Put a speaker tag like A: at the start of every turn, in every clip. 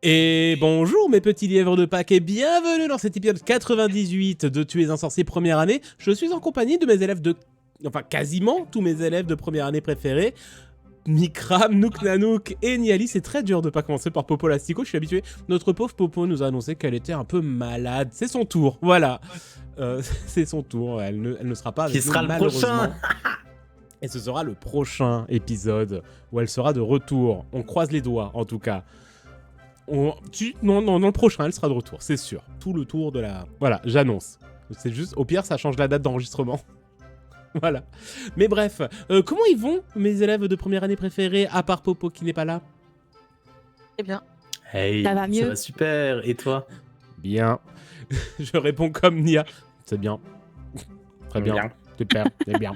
A: Et bonjour mes petits lièvres de Pâques et bienvenue dans cet épisode 98 de Tu es un sorcier première année. Je suis en compagnie de mes élèves de... Enfin quasiment tous mes élèves de première année préférés. Mikram, Nook Nanook et Niali. C'est très dur de pas commencer par Popo Lastico, je suis habitué. Notre pauvre Popo nous a annoncé qu'elle était un peu malade. C'est son tour, voilà. C'est son tour, elle ne sera pas avec
B: Qui sera
A: nous,
B: le
A: malheureusement.
B: prochain.
A: Et ce sera le prochain épisode où elle sera de retour. On croise les doigts en tout cas. Non, le prochain, elle sera de retour, c'est sûr. Tout le tour de la... Voilà, j'annonce. C'est juste, au pire, ça change la date d'enregistrement. Voilà. Mais bref, comment ils vont, mes élèves de première année préférés, à part Popo qui n'est pas là?
C: Eh bien,
B: Hey,
C: ça va mieux.
B: Ça va super. Et toi?
A: Bien. Je réponds comme Nia. C'est bien. Très bien. Super, c'est bien.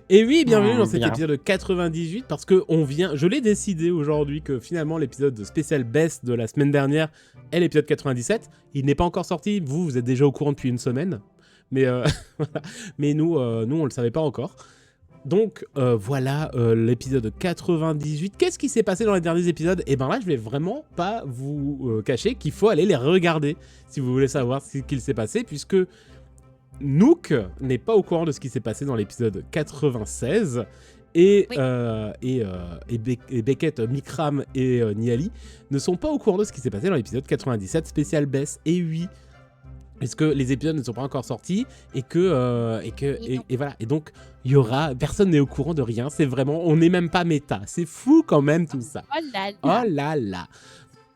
A: Et oui, bienvenue dans cet épisode 98 parce que je l'ai décidé aujourd'hui que finalement l'épisode spécial Best de la semaine dernière est l'épisode 97. Il n'est pas encore sorti, vous êtes déjà au courant depuis une semaine, mais, voilà. Mais nous on le savait pas encore. Donc voilà l'épisode 98. Qu'est-ce qui s'est passé dans les derniers épisodes? Et ben là je vais vraiment pas vous cacher qu'il faut aller les regarder si vous voulez savoir ce qu'il s'est passé, puisque Nook n'est pas au courant de ce qui s'est passé dans l'épisode 96 et Beckett, Mikram et Niali ne sont pas au courant de ce qui s'est passé dans l'épisode 97 spécial Bess. Et oui, parce que les épisodes ne sont pas encore sortis et voilà. Et donc il y aura, personne n'est au courant de rien. C'est vraiment, on n'est même pas méta. C'est fou quand même tout ça.
C: Oh là là.
A: Oh là là.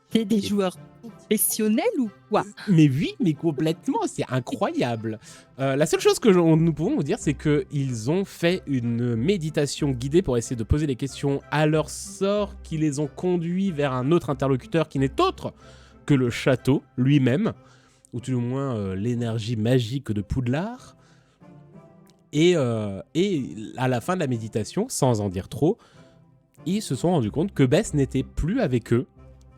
C: T'es des joueurs professionnels ou quoi?
A: Mais oui, mais complètement, c'est incroyable. La seule chose que nous pouvons vous dire, c'est qu'ils ont fait une méditation guidée pour essayer de poser des questions à leur sort qui les ont conduits vers un autre interlocuteur qui n'est autre que le château lui-même, ou tout au moins l'énergie magique de Poudlard. Et à la fin de la méditation, sans en dire trop, ils se sont rendus compte que Bess n'était plus avec eux,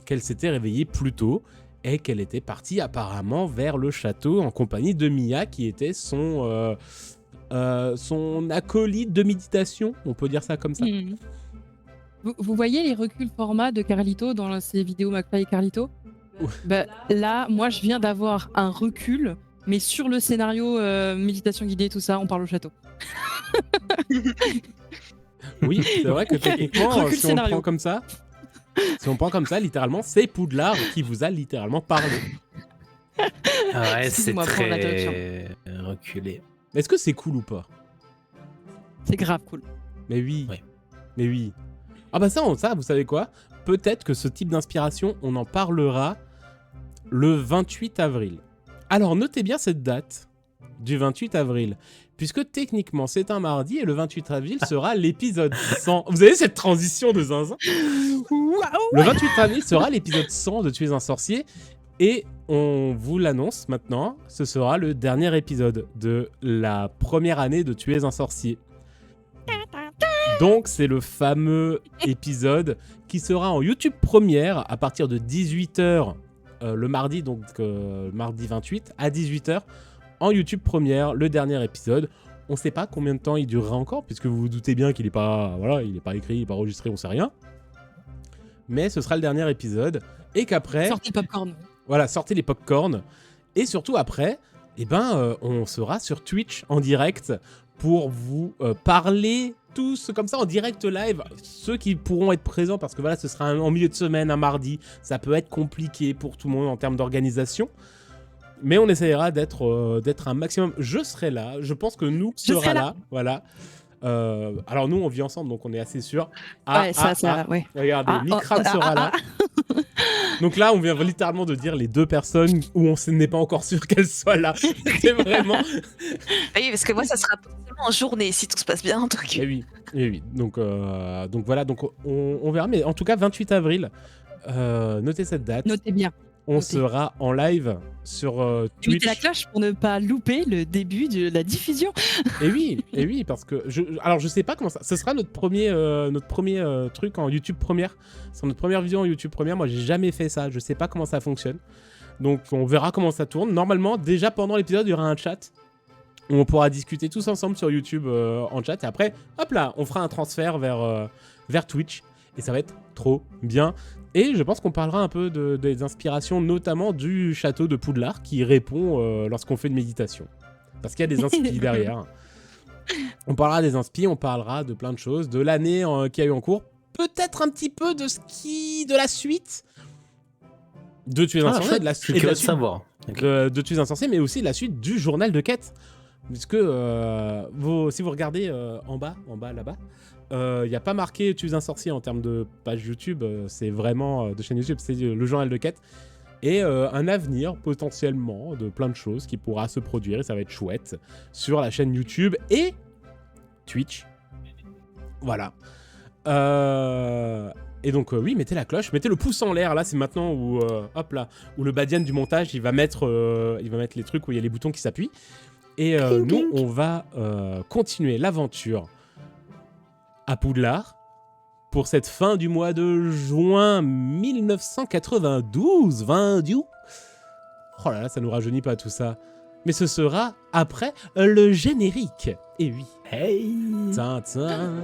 A: qu'elle s'était réveillée plus tôt et qu'elle était partie apparemment vers le château en compagnie de Mia qui était son acolyte de méditation, on peut dire ça comme ça.
D: Mmh. Vous voyez les reculs format de Carlito dans ces vidéos McFly et Carlito? Bah, là, moi je viens d'avoir un recul, mais sur le scénario méditation guidée, tout ça, on parle au château.
A: Oui, c'est vrai que techniquement,
D: Recul
A: si on le prend comme ça... Si on prend comme ça, littéralement, c'est Poudlard qui vous a littéralement parlé.
B: Ah ouais, c'est
D: Excusez-moi pour
B: très
D: l'interruption.
B: reculé.
A: Est-ce que c'est cool ou pas?
D: C'est grave cool.
A: Mais oui.
B: Ouais.
A: Mais oui. Ah bah ça, vous savez quoi? Peut-être que ce type d'inspiration, on en parlera le 28 avril. Alors notez bien cette date du 28 avril. Puisque techniquement c'est un mardi et le 28 avril sera l'épisode 100. Vous avez cette transition de zinzin? Le 28 avril sera l'épisode 100 de Tu es un sorcier. Et on vous l'annonce maintenant, ce sera le dernier épisode de la première année de Tu es un sorcier. Donc c'est le fameux épisode qui sera en YouTube première à partir de 18h le mardi, donc mardi 28 à 18h. En YouTube première, le dernier épisode. On ne sait pas combien de temps il durera encore, puisque vous vous doutez bien qu'il n'est pas, voilà, il est pas écrit, il n'est pas enregistré, on ne sait rien. Mais ce sera le dernier épisode. Et qu'après...
D: Sortez le popcorn.
A: Voilà, sortez les popcorn. Et surtout après, on sera sur Twitch en direct pour vous parler tous comme ça en direct live. Ceux qui pourront être présents, parce que voilà, ce sera en milieu de semaine, un mardi. Ça peut être compliqué pour tout le monde en termes d'organisation. Mais on essaiera d'être un maximum. Je serai là. Je pense que Nook sera là. Voilà. Alors nous, on vit ensemble, donc on est assez sûr.
D: Ouais.
A: Regardez, Mikram sera là. Donc là, on vient littéralement de dire les deux personnes où on n'est pas encore sûr qu'elles soient là. C'est vraiment...
C: oui, parce que moi, ça sera seulement en journée si tout se passe bien. Donc...
A: Eh oui. Donc voilà, donc on verra. Mais en tout cas, 28 avril, notez cette date.
D: Notez bien.
A: On sera en live sur Twitch.
D: Mettez la cloche pour ne pas louper le début de la diffusion.
A: Et oui, parce que je sais pas comment ça. Ce sera notre premier truc en YouTube première. C'est notre première vidéo en YouTube première. Moi, j'ai jamais fait ça. Je sais pas comment ça fonctionne. Donc, on verra comment ça tourne. Normalement, déjà pendant l'épisode, il y aura un chat où on pourra discuter tous ensemble sur YouTube en chat. Et après, hop là, on fera un transfert vers Twitch. Et ça va être trop bien. Et je pense qu'on parlera un peu des inspirations, notamment du château de Poudlard, qui répond lorsqu'on fait une méditation. Parce qu'il y a des inspi derrière. On parlera des inspi, on parlera de plein de choses, de l'année qu'il y a eu en cours, peut-être un petit peu de la suite de Tuer Insensé,
B: je suis curieux de savoir. Ok.
A: de Tuer Insensé, mais aussi de la suite du journal de quête. Puisque si vous regardez en bas là-bas, il n'y a pas marqué Tuer un sorcier en termes de page YouTube, c'est vraiment de chaîne YouTube, c'est le journal de quête. Et un avenir potentiellement de plein de choses qui pourra se produire, et ça va être chouette, sur la chaîne YouTube et Twitch. Voilà. Et donc oui, mettez la cloche, mettez le pouce en l'air, là c'est maintenant où, hop là, où le badian du montage, il va mettre les trucs où il y a les boutons qui s'appuient. Et nous, on va continuer l'aventure à Poudlard pour cette fin du mois de juin 1992. 20 du... Oh là là, ça nous rajeunit pas tout ça. Mais ce sera après le générique. Et oui.
B: Hey.
A: Tintin.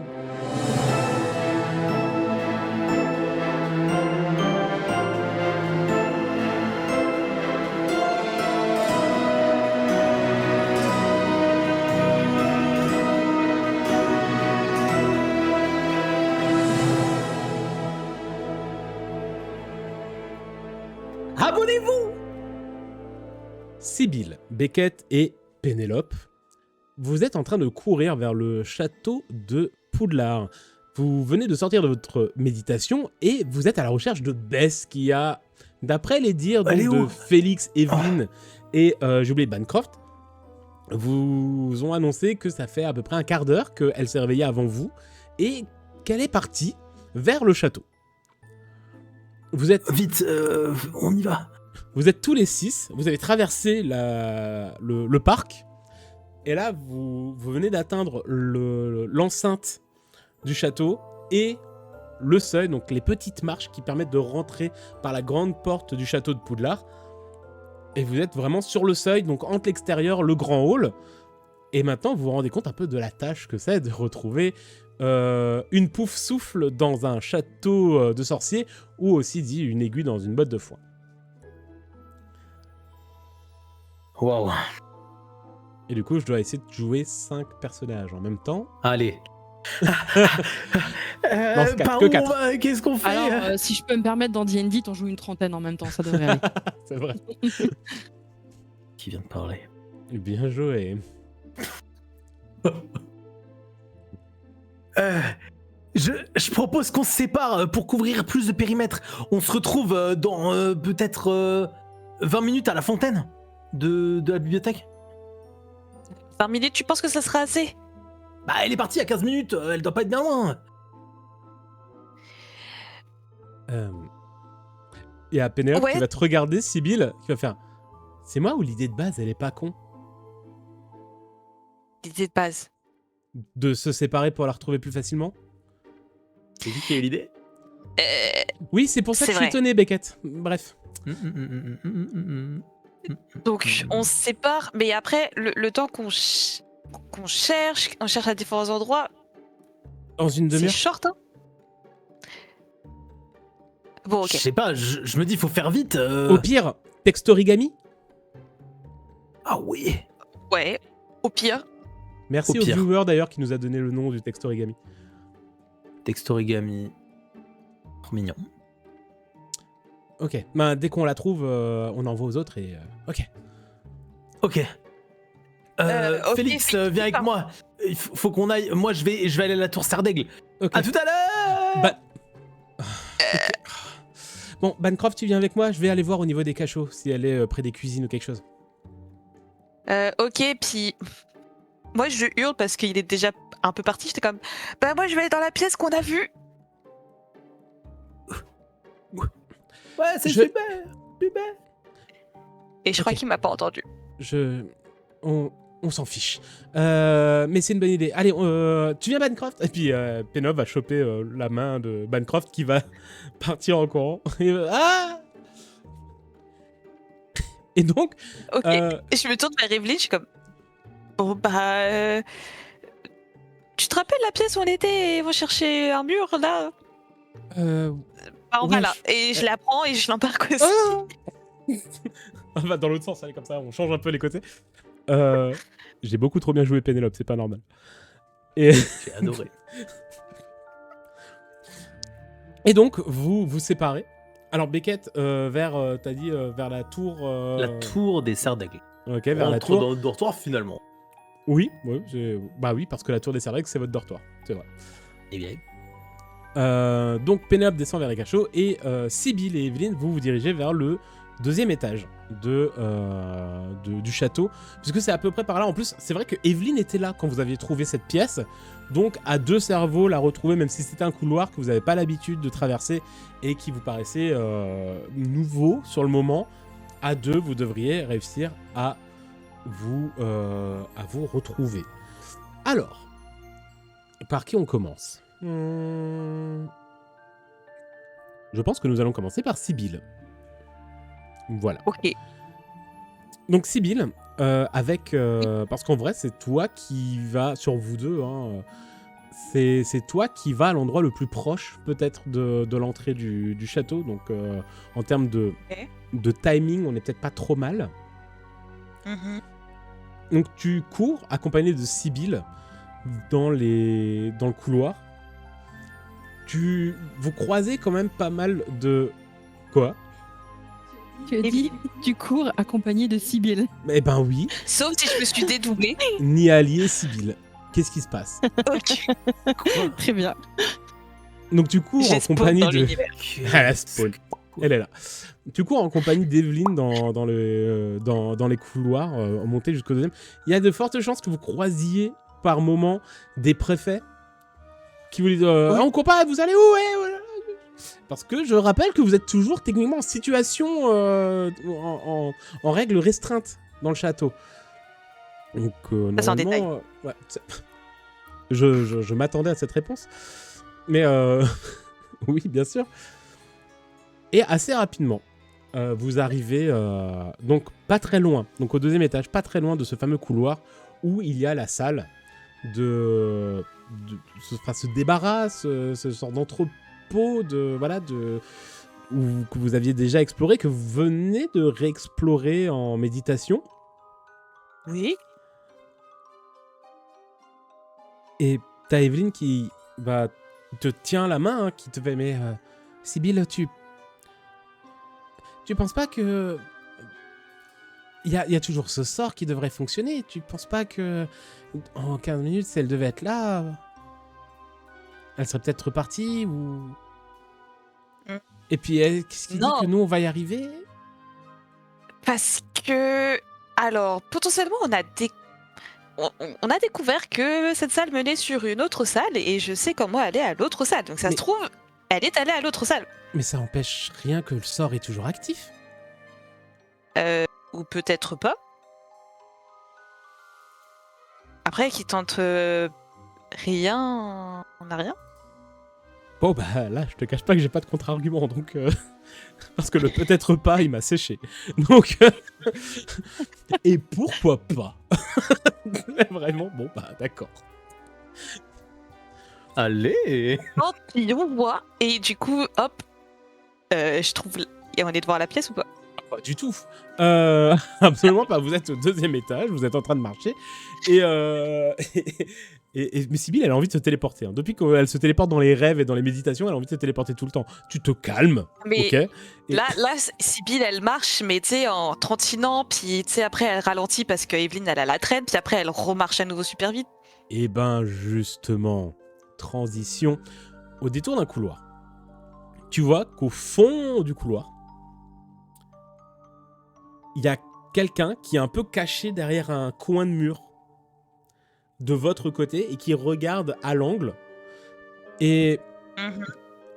B: Abonnez-vous.
A: Sibylle, Beckett et Pénélope, vous êtes en train de courir vers le château de Poudlard. Vous venez de sortir de votre méditation et vous êtes à la recherche de Bess qui a, d'après les dires donc, de Félix, Evelyn et j'ai oublié Bancroft, vous ont annoncé que ça fait à peu près un quart d'heure qu'elle s'est réveillée avant vous et qu'elle est partie vers le château. Vous êtes...
B: Vite, on y va.
A: Vous êtes tous les 6, vous avez traversé le parc, et là, vous venez d'atteindre l'enceinte du château et le seuil, donc les petites marches qui permettent de rentrer par la grande porte du château de Poudlard. Et vous êtes vraiment sur le seuil, donc entre l'extérieur, le grand hall. Et maintenant, vous vous rendez compte un peu de la tâche que c'est de retrouver une pouffe souffle dans un château de sorcier, ou aussi dit une aiguille dans une botte de foin.
B: Waouh.
A: Et du coup, je dois essayer de jouer 5 personnages en même temps.
B: Allez.
A: Dans ce cas,
B: par
A: que
B: où
A: 4.
B: on va, qu'est-ce qu'on fait?
D: Alors, si je peux me permettre, dans D&D, t'en joues une trentaine en même temps, ça devrait aller.
A: C'est vrai.
B: Qui vient de parler?
A: Bien joué.
B: Je propose qu'on se sépare pour couvrir plus de périmètre. On se retrouve dans peut-être 20 minutes à la fontaine de la bibliothèque.
C: 20 minutes, tu penses que ça sera assez?
B: Bah, elle est partie à 15 minutes, elle doit pas être bien loin.
A: Il y a Pénélope
C: Ouais.
A: qui va te regarder, Sibylle, qui va faire... C'est moi ou l'idée de base, elle est pas con?
C: L'idée de base.
A: De se séparer pour la retrouver plus facilement?
B: C'est lui qui a eu l'idée.
A: Oui, c'est pour ça que
C: C'est
A: je suis
C: vrai.
A: étonné, Beckett. Bref.
C: Donc on se sépare, mais après, le temps qu'on cherche à différents endroits,
A: Dans une
C: c'est
A: demi-heure.
C: short, hein? Bon,
B: Je
C: ok.
B: sais pas, je me dis, faut faire vite.
A: Au pire, textorigami.
B: Ah oui.
C: Ouais, au pire.
A: Merci
B: Au
A: au
B: pire.
A: viewer d'ailleurs qui nous a donné le nom du textorigami.
B: Textorigami. Trop mignon.
A: Ok. Ben, dès qu'on la trouve, on envoie aux autres et... Ok.
B: Ok.
C: Ok,
B: Félix,
C: Félix,
B: viens avec
C: pardon.
B: moi. Il faut qu'on aille. Moi, je vais aller à la tour Sardaigle.
A: Ok.
B: À tout à l'heure.
A: Bah... Bon, Bancroft, tu viens avec moi. Je vais aller voir au niveau des cachots si elle est près des cuisines ou quelque chose.
C: Ok, puis moi je hurle parce qu'il est déjà un peu parti. J'étais comme, bah moi je vais aller dans la pièce qu'on a vue.
B: Ouais, c'est
A: Je-
B: super. Super.
C: Et je crois
A: Ok.
C: qu'il m'a pas entendu.
A: On s'en fiche. Mais c'est une bonne idée. Allez, tu viens, Bancroft? Et puis, Pénélope va choper la main de Bancroft qui va partir en courant. Ah! Et donc,
C: Ok. Et je me tourne vers Evelyn, je suis comme, bon bah, tu te rappelles la pièce où on était et ils vont chercher un mur là? Enfin,
A: Ouais,
C: voilà. Et je la prends et je l'embarque aussi.
A: Ah bah, dans l'autre sens, allez, comme ça, on change un peu les côtés. J'ai beaucoup trop bien joué Pénélope, c'est pas normal. Et,
B: J'ai adoré.
A: et donc, vous vous séparez. Alors, Beckett, t'as dit vers la tour.
B: La tour des Serres d'Aigle.
A: Ok,
B: On
A: vers la
B: rentre
A: tour.
B: dans le dortoir finalement.
A: Oui, bah oui, parce que la tour des Cerveaux, c'est votre dortoir, c'est vrai.
B: Eh bien.
A: Donc Pénélope descend vers les cachots et Sibyl et Evelyne, vous vous dirigez vers le deuxième étage du château, puisque c'est à peu près par là. En plus, c'est vrai que Evelyne était là quand vous aviez trouvé cette pièce, donc à deux cerveaux la retrouver, même si c'était un couloir que vous n'avez pas l'habitude de traverser et qui vous paraissait nouveau sur le moment, à deux, vous devriez réussir à vous retrouver. Alors, par qui on commence ? Je pense que nous allons commencer par Sibyl. Voilà.
C: Ok.
A: Donc Sibyl, parce qu'en vrai, c'est toi qui vas, sur vous deux, hein, c'est toi qui vas à l'endroit le plus proche, peut-être, de l'entrée du château. Donc, en termes de timing, on n'est peut-être pas trop mal. Donc, tu cours, accompagné de Sibyl, dans le couloir. Vous croisez quand même pas mal de... Quoi ?
D: Tu as dit, tu cours accompagné de Sibyl.
A: Eh ben oui,
C: Sauf si je me suis dédoublée.
A: Niali et Sibyl. Qu'est-ce qui se passe ?
C: Ok.
D: Très bien.
A: Donc tu cours
C: J'ai
A: en
C: spawn
A: compagnie
C: dans
A: de...
C: l'univers.
A: Elle spawn. Elle est là. Tu cours en compagnie d'Evelyne dans les couloirs, montés jusqu'au deuxième. Il y a de fortes chances que vous croisiez par moment des préfets qui vous disent
C: Oui.
A: Ah, on court pas, vous allez où Parce que je rappelle que vous êtes toujours techniquement en situation en règle restreinte dans le château. Donc
C: Ça, c'est en détail.
A: normalement, ouais, je m'attendais à cette réponse. Mais oui, bien sûr. Et assez rapidement, vous arrivez donc pas très loin, donc au deuxième étage, pas très loin de ce fameux couloir où il y a la salle ce débarras, ce sort d'entrepôt que vous aviez déjà exploré, que vous venez de réexplorer en méditation.
C: Oui.
A: Et t'as Evelyne qui te tient la main, hein, qui te fait mais Sibyl, tu penses pas que il y a toujours ce sort qui devrait fonctionner? Tu penses pas que en 15 minutes, si elle devait être là, elle serait peut-être repartie ou... Et puis, qu'est-ce qui dit
C: Non.
A: que nous, on va y arriver?
C: Parce que... Alors, potentiellement, on a découvert que cette salle menait sur une autre salle et je sais comment aller à l'autre salle. Donc ça
A: Mais-
C: se trouve, elle est allée à l'autre salle.
A: Mais ça empêche rien que le sort est toujours actif.
C: Ou peut-être pas. Après, qui tente rien, on n'a rien.
A: Bon, bah là, je te cache pas que j'ai pas de contre-argument, donc... Parce que le peut-être pas, il m'a séché. Donc... Et pourquoi pas? Vraiment, bon, bah d'accord.
B: Allez.
C: Quand on voit, et du coup, hop, je trouve... Et on est devant la pièce ou pas?
A: Pas du tout. Absolument pas. Vous êtes au deuxième étage, vous êtes en train de marcher. Mais Sibyl, elle a envie de se téléporter. Hein. Depuis qu'elle se téléporte dans les rêves et dans les méditations, elle a envie de se téléporter tout le temps. Tu te calmes,
C: Mais
A: ok?
C: là, Sibyl, elle marche, mais tu sais, en trantinant, puis tu sais, après, elle ralentit parce que Evelyne, elle a la traîne, puis après, elle remarche à nouveau super vite.
A: Et ben, justement, transition au détour d'un couloir. Tu vois qu'au fond du couloir, il y a quelqu'un qui est un peu caché derrière un coin de mur de votre côté et qui regarde à l'angle. Et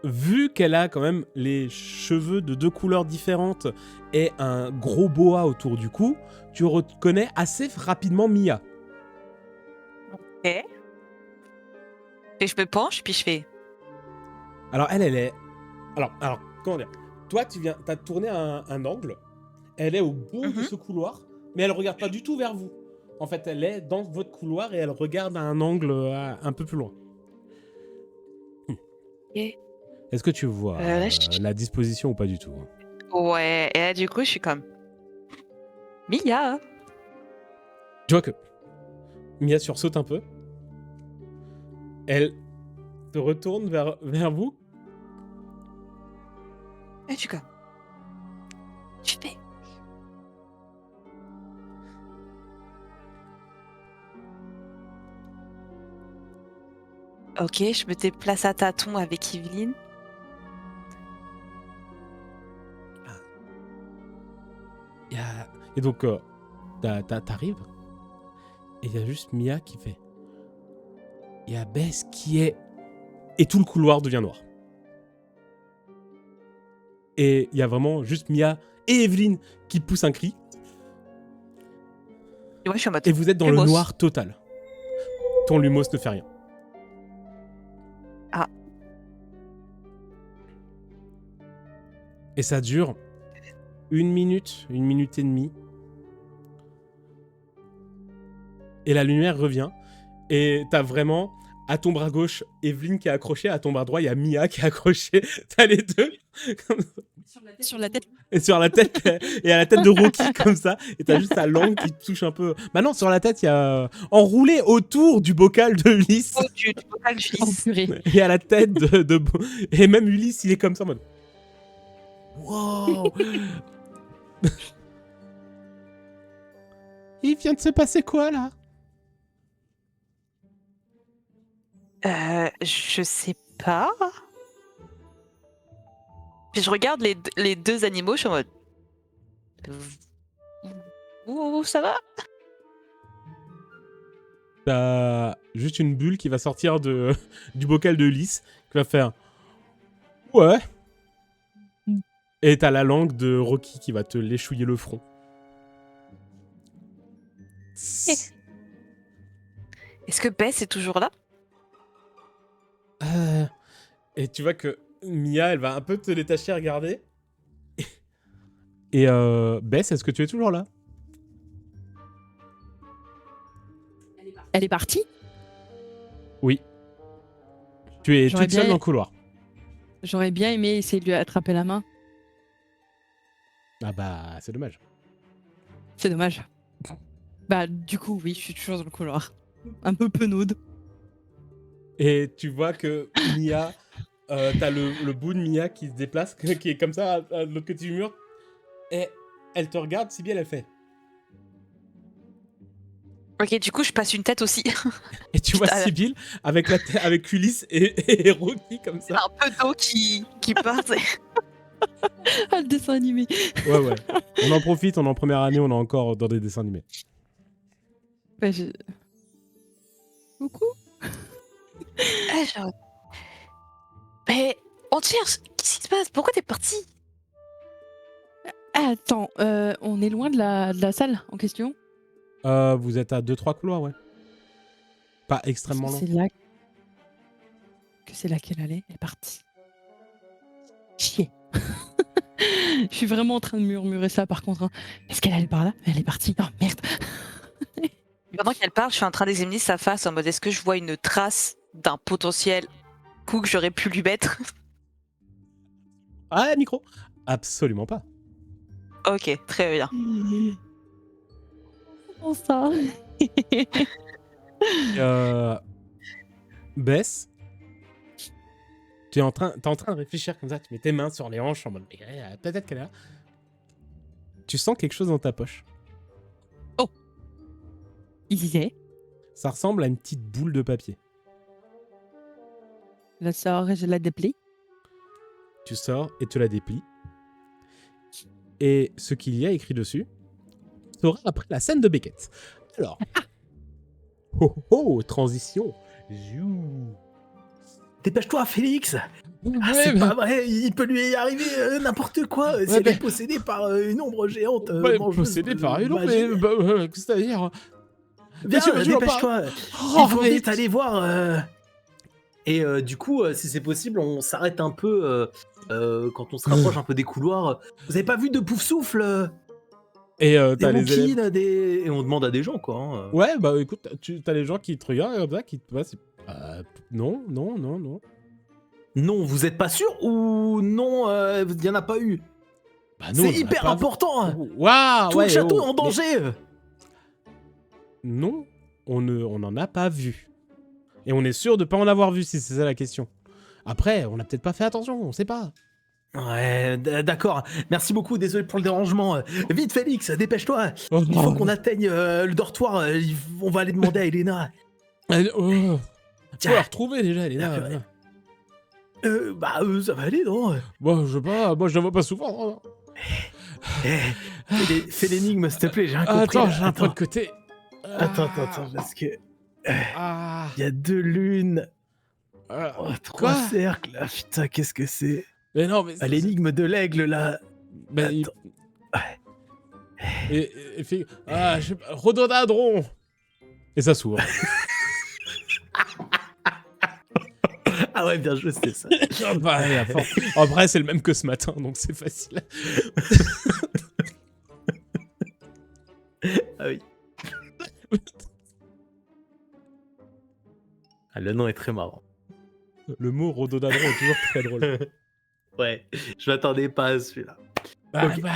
A: vu qu'elle a quand même les cheveux de deux couleurs différentes et un gros boa autour du cou, tu reconnais assez rapidement Mia.
C: Ok. Et je me penche, puis je fais...
A: Alors elle est... Alors comment dire? Toi, t'as tourné un angle. Elle est au bout de ce couloir, mais elle regarde pas du tout vers vous. En fait, elle est dans votre couloir et elle regarde à un angle un peu plus loin.
C: Okay.
A: Est-ce que tu vois
C: Là, je-
A: la disposition ou pas du tout?
C: Ouais, et là, du coup, je suis comme. Mia!
A: Tu vois que Mia sursaute un peu. Elle se retourne vers vous.
C: Et je suis comme. Tu fais. Ok, je me déplace à tâtons avec Yveline.
A: Et donc, t'arrives. Et il y a juste Mia qui fait. Il y a Bess qui est. Et tout le couloir devient noir. Et il y a vraiment juste Mia et Evelyne qui poussent un cri.
C: Et moi, je suis en mode.
A: Et vous êtes dans
C: Lumos.
A: le noir total. Ton Lumos ne fait rien.
C: Ah.
A: Et ça dure 1 minute, 1 minute et demie. Et la lumière revient. Et t'as vraiment, à ton bras gauche, Evelyne qui est accrochée. À ton bras droit, il y a Mia qui est accrochée. T'as les deux.
D: Sur la tête.
A: Et sur la tête, et à la tête de Rocky comme ça, et t'as juste sa langue qui touche un peu. Bah non, sur la tête, il y a enroulé autour du bocal de Ulysse.
C: Oh, tu peux pas le
D: Oh
C: fils.
D: purée.
A: Et à la tête et même Ulysse, il est comme ça en mode. Wow. Il vient de se passer quoi là?
C: Je sais pas. Puis je regarde les deux animaux, je suis en mode. Ouh, ça va?
A: T'as juste une bulle qui va sortir du bocal de Ulysse, qui va faire. Ouais. Et t'as la langue de Rocky qui va te léchouiller le front.
C: Est-ce que Bess est toujours là?
A: Et tu vois que Mia, elle va un peu te détacher à regarder. Et Bess, est-ce que tu es toujours là?
D: Elle est partie.
A: Oui. Tu es
D: J'aurais
A: toute seule
D: bien-
A: dans le couloir.
D: J'aurais bien aimé essayer de lui attraper la main.
A: Ah bah, c'est dommage.
D: C'est dommage. Bah du coup oui, je suis toujours dans le couloir. Un peu penaude.
A: Et tu vois que Mia, t'as le bout de Mia qui se déplace, qui est comme ça à l'autre côté du mur. Et elle te regarde, si bien elle fait.
C: Ok, du coup, je passe une tête aussi.
A: Et tu vois
C: Putain.
A: Sibyl avec, avec Ulysse et Rocky comme ça.
C: Un peu d'eau qui part.
D: Ah le dessin animé.
A: Ouais, ouais. On en profite, on est en première année, on est encore dans des dessins animés.
D: Bah, Coucou.
C: Mais on te cherche. Qu'est-ce qui se passe? Pourquoi t'es parti?
D: Ah, attends, on est loin de la salle en question.
A: Vous êtes à 2-3 couloirs, ouais. Pas extrêmement long.
D: C'est là que c'est là qu'elle allait. Elle est partie. Chier. Je suis vraiment en train de murmurer ça par contre. Hein. Est-ce qu'elle allait par là? Elle est partie. Oh merde.
C: Pendant qu'elle parle, je suis en train d'examiner sa face en mode est-ce que je vois une trace d'un potentiel coup que j'aurais pu lui mettre?
A: Ah, micro. Absolument pas.
C: Ok, très bien.
D: Comment ça?
A: Bess, t'es en train de réfléchir comme ça, tu mets tes mains sur les hanches en mode peut-être qu'elle est là. Tu sens quelque chose dans ta poche.
D: Il disait.
A: Ça ressemble à une petite boule de papier.
D: La sort et je la déplie.
A: Tu sors et te la déplies. Et ce qu'il y a écrit dessus sera après la scène de Beckett. Alors. Oh oh, transition. Jou.
B: Dépêche-toi, Félix.
A: Ouais,
B: C'est pas vrai, il peut lui arriver n'importe quoi. Si elle
A: mais-
B: est possédée par une ombre géante.
A: Ouais,
B: mangeuse
A: possédé
B: de
A: par une autre,
B: magie.
A: mais c'est-à-dire.
B: Viens,
A: tu vas
B: dépêche-toi.
A: Oh,
B: Il faut
A: mais-
B: vite aller voir. Et du coup, si c'est possible, on s'arrête un peu quand on se rapproche un peu des couloirs. Vous avez pas vu de pouf souffle
A: Et
B: des
A: t'as les
B: rookies,
A: élèves.
B: là, et on demande à des gens quoi. Hein.
A: Ouais, bah écoute, t'as les gens qui te regardent comme ça, qui te passent. Non.
B: Non, vous êtes pas sûr ou non, il y en a pas eu?
A: Bah non, on en
B: C'est
A: a
B: hyper
A: pas
B: important. Hein.
A: vu. Waouh,
B: Tout
A: ouais,
B: le château
A: oh,
B: est en danger.
A: Non, on n'en a pas vu. Et on est sûr de pas en avoir vu, si c'est ça la question. Après, on n'a peut-être pas fait attention, on sait pas.
B: Ouais, d'accord. Merci beaucoup, désolé pour le dérangement. Vite, Félix, dépêche-toi.
A: Oh,
B: Il faut qu'on atteigne le dortoir. On va aller demander à Elena.
A: Oh, faut la retrouver déjà, Elena.
B: Ça va aller, non?
A: Bon, je sais pas, moi je la vois pas souvent. Hein.
B: Fais l'énigme, s'il te plaît, j'ai un compris.
A: Attends,
B: là.
A: j'ai un point de côté.
B: Attends, parce que
A: Ah,
B: il y a 2 lunes,
A: ah,
B: 3
A: quoi
B: cercles. Ah, putain, qu'est-ce que c'est?
A: Mais non, mais...
B: L'énigme de l'aigle, là.
A: Mais il-
B: Attends.
A: et fait... Ah, je sais pas, rhododendron. Et ça s'ouvre.
B: Ah ouais, bien joué, c'était ça.
A: Bah, allez, à fond. Après, c'est le même que ce matin, donc c'est facile.
B: Ah oui. Ah, le nom est très marrant.
A: Le mot rhododendron est toujours très drôle.
B: Ouais, je m'attendais pas à celui-là.
A: Bah,
B: Ok.
A: bah,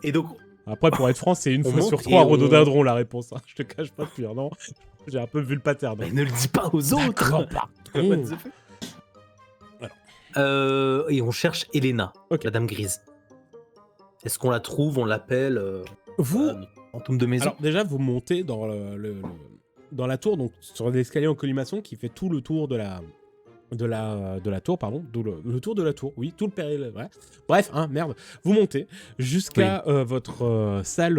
B: Et donc,
A: Après, pour être franc, c'est une
B: On
A: fois
B: monte
A: sur
B: et
A: 3
B: on-
A: rhododendron la réponse. Hein. Je te cache pas pire, non. J'ai un peu vu le pattern.
B: ne le dis pas aux autres.
A: D'accord, pardon.
B: What the fuck. Et on cherche Elena,
A: Ok.
B: la dame grise. Est-ce qu'on la trouve, on l'appelle
A: Vous,
B: notre fantôme de maison?
A: alors déjà, vous montez dans dans la tour, donc sur l'escalier en colimaçon qui fait tout le tour de la tour, pardon, le tour de la tour, oui, tout le péril, ouais. Bref, hein, merde. Vous montez jusqu'à votre salle,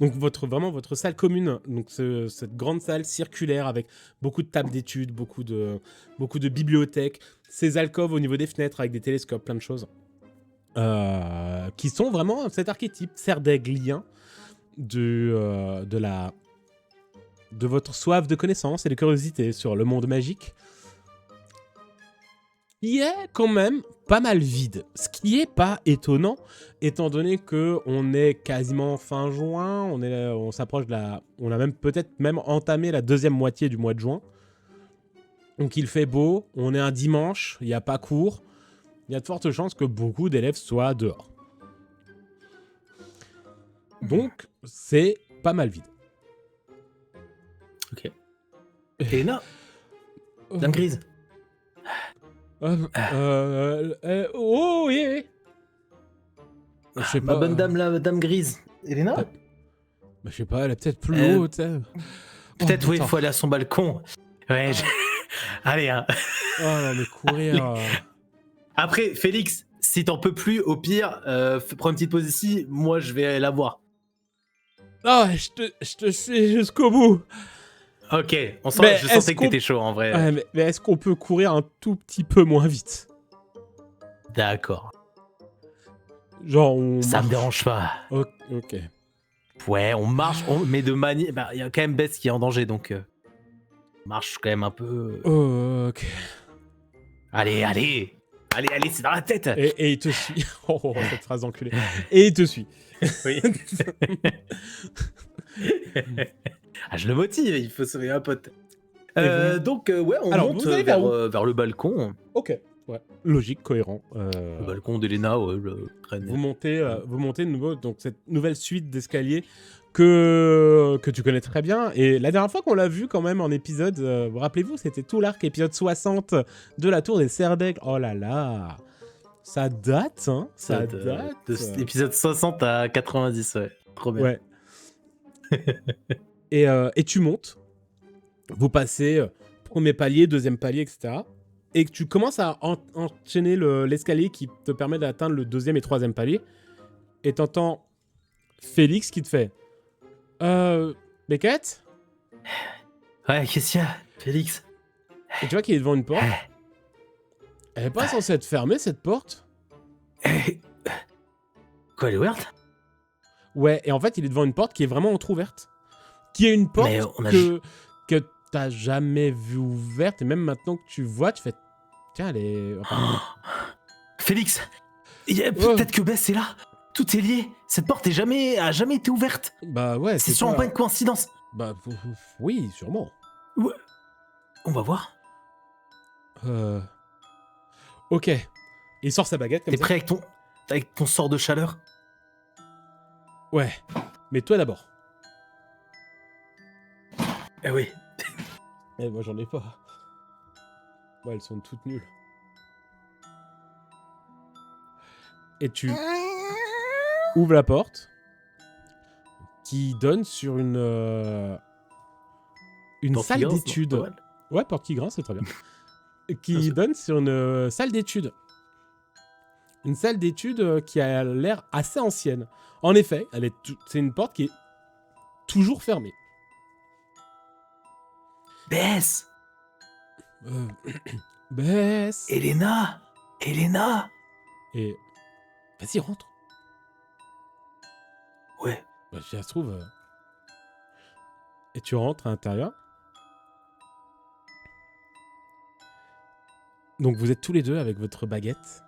A: donc vraiment votre salle commune, donc cette grande salle circulaire avec beaucoup de tables d'études, beaucoup de bibliothèques, ces alcôves au niveau des fenêtres avec des télescopes, plein de choses, qui sont vraiment cet archétype serdaiglien de votre soif de connaissances et de curiosité sur le monde magique, qui est quand même pas mal vide. Ce qui est pas étonnant, étant donné que on est quasiment fin juin, on s'approche on a même peut-être même entamé la deuxième moitié du mois de juin. Donc il fait beau, on est un dimanche, il n'y a pas cours, il y a de fortes chances que beaucoup d'élèves soient dehors. Donc c'est pas mal vide.
B: Ok. Elena, dame grise.
A: Oh oui. Je sais
B: Ma
A: pas.
B: bonne dame, la dame grise. Elena?
A: Bah, je sais pas, elle est peut-être plus haute.
B: Peut-être, oui, il
A: attends.
B: faut aller à son balcon. Ouais, allez, hein.
A: Oh non, mais courir.
B: Après, Félix, si t'en peux plus, au pire, prends une petite pause ici, moi je vais la voir.
A: Oh, je te suis jusqu'au bout.
B: Ok,
A: Mais
B: je
A: est-ce
B: sentais que
A: qu'on-
B: t'étais chaud en vrai.
A: Ouais, mais est-ce qu'on peut courir un tout petit peu moins vite?
B: D'accord.
A: Genre, on.
B: Ça me dérange pas.
A: Ok.
B: Ouais, on marche, mais de manière. Bah, il y a quand même Bess qui est en danger, donc. On marche quand même un peu.
A: Ok.
B: Allez, c'est dans la tête.
A: Et il te suit. Oh, cette phrase d'enculé. Et il te suit.
B: Oui. Ah, je le motive, il faut sauver un pote. Donc, ouais, on
A: Alors,
B: monte
A: vous allez vers
B: vers le balcon.
A: Ok. Ouais. Logique, cohérent.
B: Le balcon d'Elena, ouais, le traîne.
A: Vous montez de nouveau donc cette nouvelle suite d'escaliers que tu connais très bien. Et la dernière fois qu'on l'a vu quand même en épisode, vous rappelez-vous, c'était tout l'arc épisode 60 de la Tour des Serre-d'Aigle. Oh là là, ça date, hein. Ça date.
B: De épisode 60 à 90, ouais. Trop bien.
A: Ouais. et tu montes. Vous passez premier palier, deuxième palier, etc. Et que tu commences à enchaîner l'escalier qui te permet d'atteindre le deuxième et troisième palier. Et t'entends Félix qui te fait Beckett?
B: Ouais, qu'est-ce qu'il y a, Félix?
A: Et tu vois qu'il est devant une porte. Elle est pas censée être fermée, cette porte?
B: Quoi, elle est ouverte?
A: Ouais, et en fait, il est devant une porte qui est vraiment entrouverte. Qui est une porte
B: Mais on a-
A: que t'as jamais vue ouverte. Et même maintenant que tu vois, tu fais tiens, elle est.
B: Félix, peut-être que Bess est là. Tout est lié. Cette porte a jamais été ouverte.
A: Bah ouais,
B: C'est sûrement pas une coïncidence.
A: Bah oui, sûrement.
B: On va voir.
A: Ok. Et il sort sa baguette comme
B: T'es
A: ça.
B: prêt avec ton sort de chaleur?
A: Ouais. Mais toi d'abord.
B: Eh oui.
A: Eh, moi j'en ai pas. Ouais, elles sont toutes nulles. Et tu ouvres la porte qui donne sur une
B: Porte
A: salle
B: qui grince, non,
A: d'études.
B: pas mal.
A: Ouais, porte qui grince, c'est très bien.
B: Bien
A: Qui
B: sûr.
A: donne sur une salle d'études. Une salle d'études qui a l'air assez ancienne. En effet, c'est une porte qui est toujours fermée.
B: Bess!
A: Euh, Bess.
B: Elena!
A: Et vas-y, rentre.
B: Ouais.
A: Bah, si ça se trouve. Et tu rentres à l'intérieur. Donc vous êtes tous les deux avec votre baguette,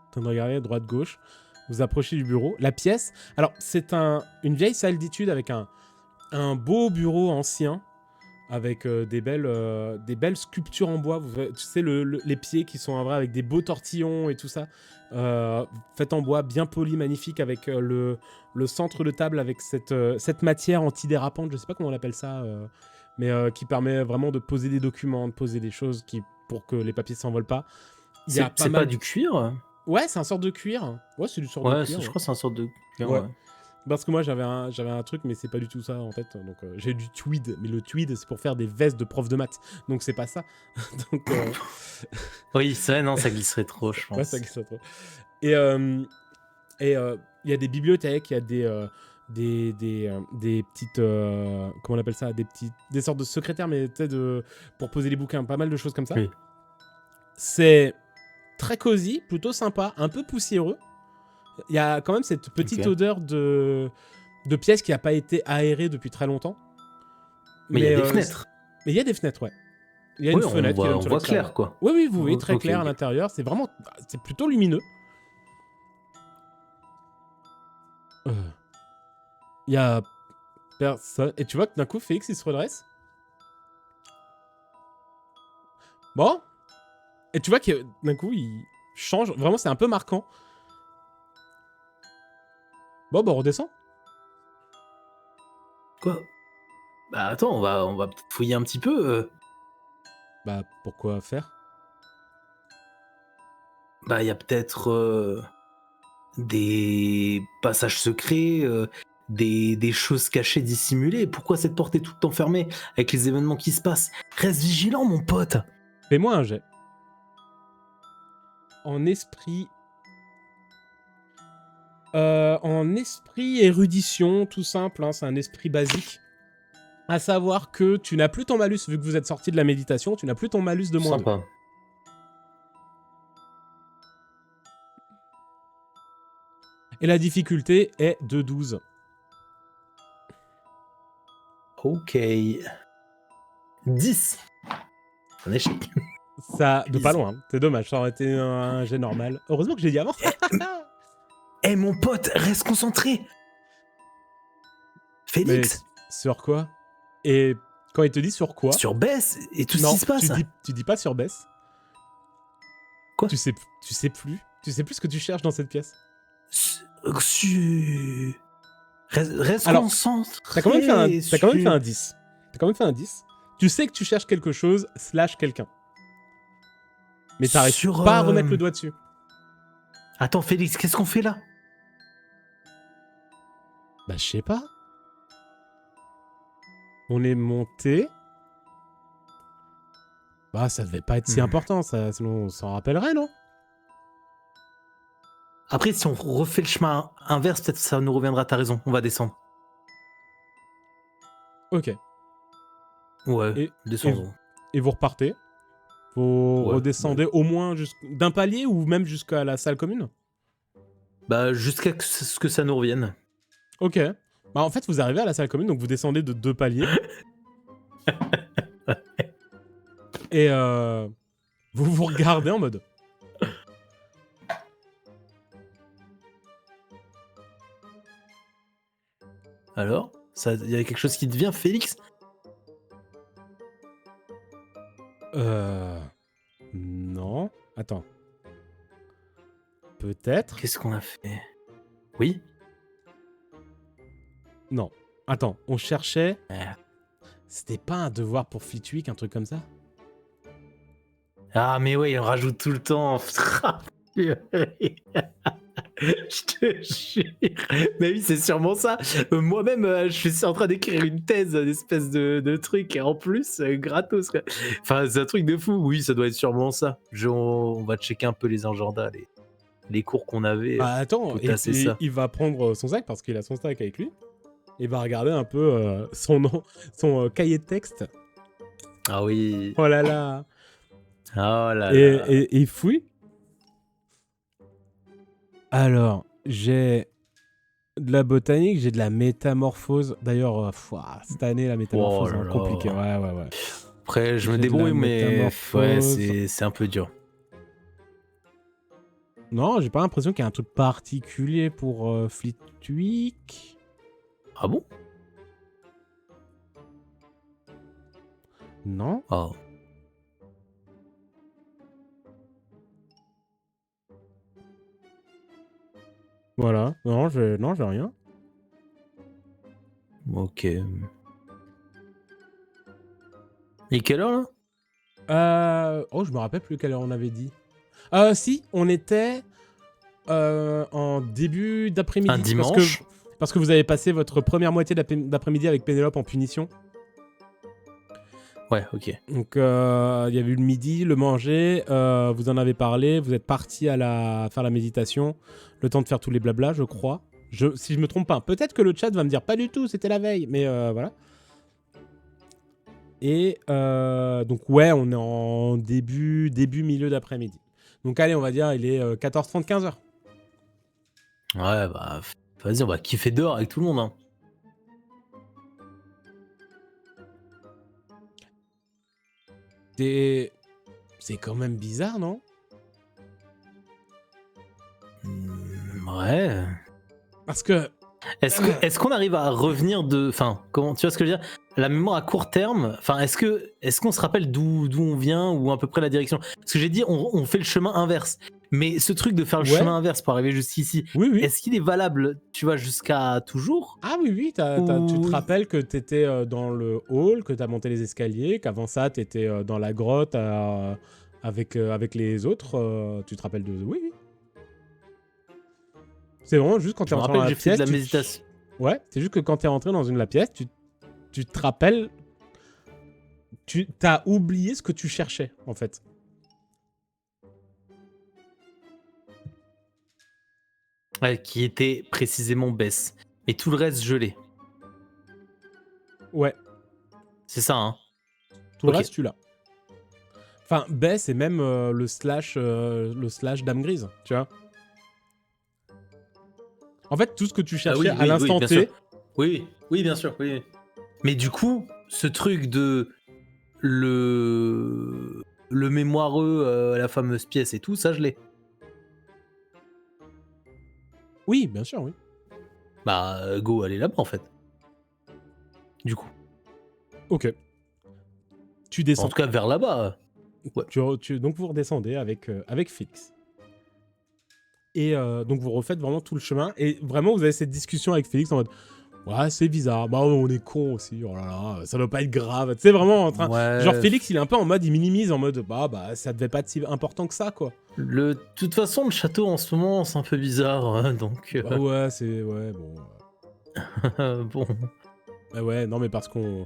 A: en train de regarder à droite-gauche. Vous approchez du bureau. La pièce, alors c'est une vieille salle d'études avec un beau bureau ancien, avec des belles sculptures en bois. Tu sais, les pieds qui sont en vrai avec des beaux tortillons et tout ça. Fait en bois, bien poli, magnifique, avec le centre de table avec cette matière antidérapante, je sais pas comment on appelle ça, mais qui permet vraiment de poser des documents, de poser des choses pour que les papiers s'envolent pas. Il y a
B: C'est
A: mal
B: pas du cuir?
A: Ouais, c'est un sort de cuir. Ouais, c'est du sort de
B: Ouais,
A: cuir.
B: je crois que c'est un sorte de cuir,
A: Ouais.
B: ouais.
A: Parce que moi, j'avais un truc, mais c'est pas du tout ça en tête. Donc, j'ai du tweed. Mais le tweed, c'est pour faire des vestes de prof de maths. Donc, c'est pas ça. Donc,
B: Oui, c'est vrai, non, ça glisserait trop, je pense.
A: ouais, ça glisse trop. Et il y a des bibliothèques, il y a des petites... comment on appelle ça, des sortes de secrétaires, mais tu sais, pour poser les bouquins. Pas mal de choses comme ça.
B: Oui.
A: C'est très cosy, plutôt sympa, un peu poussiéreux. Il y a quand même cette petite
B: Ok.
A: odeur de pièce qui n'a pas été aérée depuis très longtemps.
B: Mais il y a des fenêtres.
A: Mais il y a des fenêtres, ouais. Il y a
B: Ouais,
A: une fenêtre qui donne
B: on
A: sur
B: voit
A: l'extérieur.
B: clair, quoi.
A: Oui, oui, vous voyez très
B: Ok,
A: clair à
B: ok.
A: l'intérieur. C'est plutôt lumineux. Il y a personne. Et tu vois que d'un coup, Félix, il se redresse. Bon. Et tu vois que d'un coup, il change. Vraiment, c'est un peu marquant. Bon, bah, on redescend.
B: Quoi? Bah attends, on va peut-être fouiller un petit peu.
A: Bah, pourquoi faire?
B: Bah, il y a peut-être des passages secrets, des choses cachées, dissimulées. Pourquoi cette porte est toute enfermée avec les événements qui se passent? Reste vigilant, mon pote.
A: Fais-moi un jet. En esprit... en esprit érudition, tout simple, hein, c'est un esprit basique. À savoir que tu n'as plus ton malus, vu que vous êtes sorti de la méditation, tu n'as plus ton malus de moins 2.
B: Sympa.
A: Et la difficulté est de 12.
B: Ok. 10. Un échec.
A: Ça, de pas
B: Easy.
A: loin, hein. C'est dommage, ça aurait été un jet normal. Heureusement que j'ai dit avant.
B: Eh mon pote, reste concentré.
A: Mais
B: Félix,
A: sur quoi? Et quand il te dit sur quoi?
B: sur Bess et tout ce
A: Non,
B: qui se passe.
A: tu dis pas sur Bess.
B: Quoi?
A: Tu sais plus. Tu sais plus ce que tu cherches dans cette pièce.
B: Reste
A: Alors,
B: concentré.
A: T'as quand même fait un 10. T'as quand même fait un 10. Tu sais que tu cherches quelque chose / quelqu'un. Mais t'arrives
B: Sur,
A: pas à remettre le doigt dessus.
B: Attends, Félix, qu'est-ce qu'on fait là?
A: Bah, je sais pas. On est monté. Bah, ça devait pas être si important, ça, sinon on s'en rappellerait, non?
B: Après, si on refait le chemin inverse, peut-être ça nous reviendra. T'as raison, on va descendre.
A: Ok.
B: Ouais, descendons.
A: Et vous repartez. Vous
B: Ouais,
A: redescendez au moins d'un palier ou même jusqu'à la salle commune?
B: Bah, jusqu'à ce que ça nous revienne.
A: Ok. Bah, en fait, vous arrivez à la salle commune, donc vous descendez de 2 paliers. Et vous vous regardez en mode...
B: Alors, il y a quelque chose qui te vient, Félix?
A: Non. Attends. Peut-être.
B: Qu'est-ce qu'on a fait? Oui.
A: Non. Attends, on cherchait.
B: Merde.
A: C'était pas un devoir pour Flitwick, un truc comme ça?
B: Ah, mais ouais, on rajoute tout le temps. Je te jure. Mais oui, c'est sûrement ça. Moi-même, je suis en train d'écrire une thèse, une espèce de truc, et en plus, gratos, quoi. Enfin, c'est un truc de fou. Oui, ça doit être sûrement ça. On va checker un peu les agendas, les cours qu'on avait.
A: Bah attends,
B: faut tasser ça.
A: il va prendre son sac parce qu'il a son sac avec lui. Il va regarder un peu son cahier de texte.
B: Ah oui.
A: Oh là là.
B: Oh là là.
A: Et il fouille. Alors, j'ai de la botanique, j'ai de la métamorphose. D'ailleurs, cette année, la métamorphose,
B: Oh là
A: c'est
B: là.
A: compliqué. Ouais.
B: Après, je me
A: J'ai de la
B: débrouille, mais
A: métamorphose.
B: ouais, c'est un peu dur.
A: Non, j'ai pas l'impression qu'il y a un truc particulier pour Flitwick.
B: Ah bon?
A: Non.
B: Oh.
A: Voilà. Non, j'ai rien.
B: Ok. Et quelle heure là?
A: Oh, je me rappelle plus quelle heure on avait dit. Si, on était en début d'après-midi.
B: Un dimanche?
A: Parce que vous avez passé votre première moitié d'après-midi avec Pénélope en punition.
B: Ouais, ok.
A: Donc, il y avait eu le midi, le manger, vous en avez parlé, vous êtes parti faire la méditation, le temps de faire tous les blablas, je crois. Si je me trompe pas, peut-être que le chat va me dire pas du tout, c'était la veille, mais voilà. Et donc, ouais, on est en milieu d'après-midi. Donc, allez, on va dire, il est 14h30, 15h.
B: Ouais, bah, vas-y, on va kiffer dehors avec tout le monde. Hein.
A: C'est quand même bizarre, non?
B: Ouais.
A: Parce que...
B: Est-ce qu'on arrive à revenir de... Enfin, comment, tu vois ce que je veux dire? La mémoire à court terme, enfin, est-ce qu'on se rappelle d'où on vient ou à peu près la direction? Parce que j'ai dit, on fait le chemin inverse. Mais ce truc de faire le chemin inverse pour arriver jusqu'ici,
A: oui.
B: est-ce qu'il est valable, tu vois, jusqu'à toujours?
A: Ah oui, tu te rappelles que t'étais dans le hall, que t'as monté les escaliers, qu'avant ça, t'étais dans la grotte avec les autres. Tu te rappelles de... Oui. C'est vraiment juste quand t'es rentré dans la
B: j'ai
A: pièce...
B: fait de la méditation.
A: Ouais, c'est juste que quand t'es rentré dans la pièce, tu te rappelles... T'as oublié ce que tu cherchais, en fait.
B: Ouais, qui était précisément Bess. Mais tout le reste, je l'ai.
A: Ouais.
B: C'est ça, hein.
A: Tout le reste, tu l'as. Enfin, Bess et même le slash Dame Grise, tu vois. En fait, tout ce que tu cherchais à l'instant T...
B: Oui, bien sûr. Oui. Mais du coup, ce truc de le mémoireux, la fameuse pièce et tout, ça, je l'ai.
A: Oui, bien sûr, oui.
B: Bah, go, aller là-bas, en fait. Du coup.
A: Ok. Tu descends.
B: En tout cas, vers là-bas. Ouais.
A: Donc, vous redescendez avec Félix. Et donc, vous refaites vraiment tout le chemin. Et vraiment, vous avez cette discussion avec Félix en mode... Ouais, c'est bizarre. Bah, on est con aussi. Oh là là, ça doit pas être grave. Tu sais, vraiment en train...
B: Ouais.
A: Genre, Félix, il est un peu en mode... Il minimise en mode... Bah, ça devait pas être si important que ça, quoi.
B: De toute façon, le château, en ce moment, c'est un peu bizarre. Hein, donc...
A: Bah ouais, c'est... Ouais, bon...
B: bon...
A: Bah ouais, non, mais parce qu'on...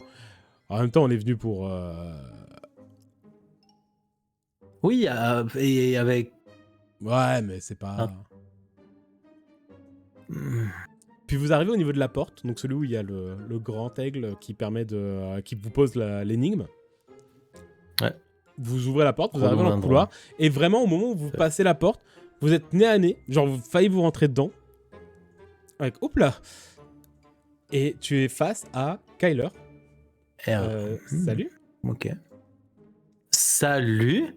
A: En même temps, on est venu pour...
B: Oui, et avec...
A: Ouais, mais c'est pas...
B: Ah.
A: Puis vous arrivez au niveau de la porte, donc celui où il y a le grand aigle qui permet de... qui vous pose l'énigme.
B: Ouais.
A: Vous ouvrez la porte, vous arrivez dans le couloir, et vraiment, au moment où vous passez la porte, vous êtes nez à nez, genre vous faillez vous rentrer dedans. Avec... Hop là. Et tu es face à Kyler. Salut.
B: Ok. Salut.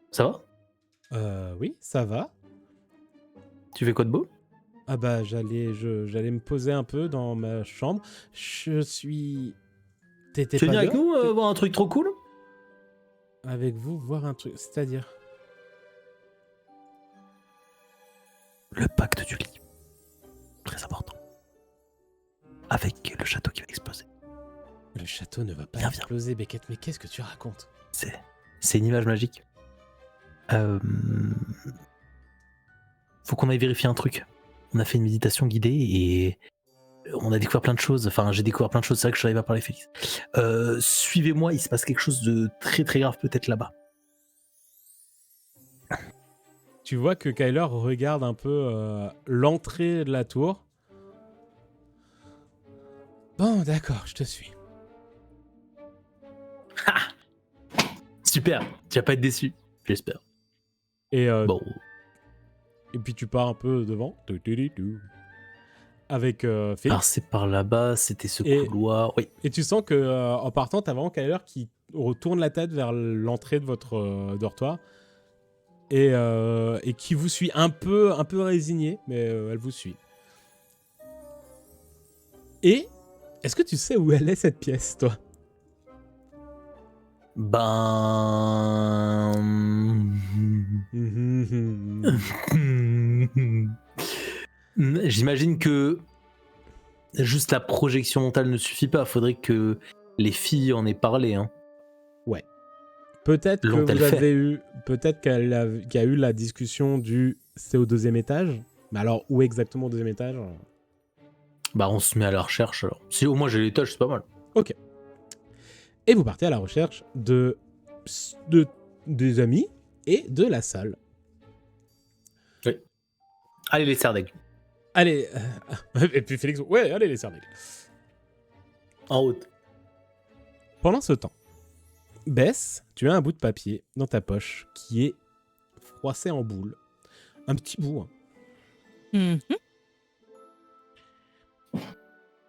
B: Ça va?
A: Oui, ça va.
B: Tu fais quoi de beau?
A: Ah bah j'allais me poser un peu dans ma chambre. Je suis... T'étais
B: tu veux
A: pas
B: venir avec nous voir un truc trop cool?
A: Avec vous voir un truc, c'est-à-dire?
B: Le pacte du lit. Très important. Avec le château qui va exploser.
A: Le château ne va pas
B: Viens.
A: exploser, Beckett, mais qu'est-ce que tu racontes?
B: C'est une image magique. Faut qu'on aille vérifier un truc. On a fait une méditation guidée et on a découvert plein de choses. Enfin, j'ai découvert plein de choses. C'est vrai que je savais pas parler, Félix. Suivez-moi, il se passe quelque chose de très très grave peut-être là-bas.
A: Tu vois que Kyler regarde un peu l'entrée de la tour. Bon, d'accord, je te suis.
B: Super, tu vas pas être déçu, j'espère.
A: Et,
B: Bon,
A: et puis tu pars un peu devant. Avec Félix.
B: alors c'est par là-bas, c'était ce
A: Et-
B: couloir. Oui.
A: Et tu sens que en partant, t'as vraiment Kyler qui retourne la tête vers l'entrée de votre dortoir et qui vous suit un peu résignée, mais elle vous suit. Et est-ce que tu sais où elle est cette pièce, toi?
B: Ben. J'imagine que juste la projection mentale ne suffit pas. Faudrait que les filles en aient parlé. Hein.
A: Peut-être que
B: L'ont-elle
A: vous
B: fait
A: avez eu, peut-être qu'il y a eu la discussion du c'est au 2e étage. Mais alors où exactement au 2e étage?
B: Bah, on se met à la recherche alors. Si au moins j'ai l'étage, c'est pas mal.
A: Et vous partez à la recherche des amis et de la salle.
B: Allez, les serres d'aigle.
A: Allez, et puis Félix, ouais, allez les cervelles.
B: En route.
A: Pendant ce temps, Bess, tu as un bout de papier dans ta poche qui est froissé en boule. Un petit bout. Hein.
D: Mhm.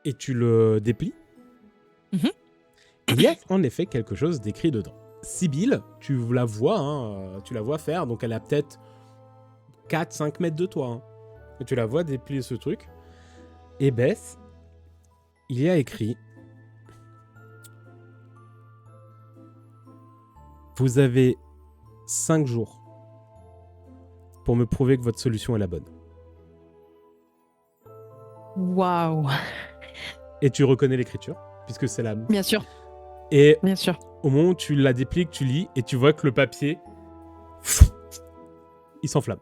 A: Et tu le déplies.
D: Mhm.
A: Il y a en effet quelque chose d'écrit dedans. Sibylle, tu la vois, hein, tu la vois faire, donc elle a peut-être 4-5 mètres de toi. Hein. Et tu la vois déplier ce truc. Et Bess, il y a écrit: vous avez 5 jours pour me prouver que votre solution est la bonne.
D: Waouh.
A: Et tu reconnais l'écriture, puisque c'est la...
D: Bien sûr,
A: Et
D: bien sûr.
A: au moment où tu la déplies, que tu lis, et tu vois que le papier, il s'enflamme.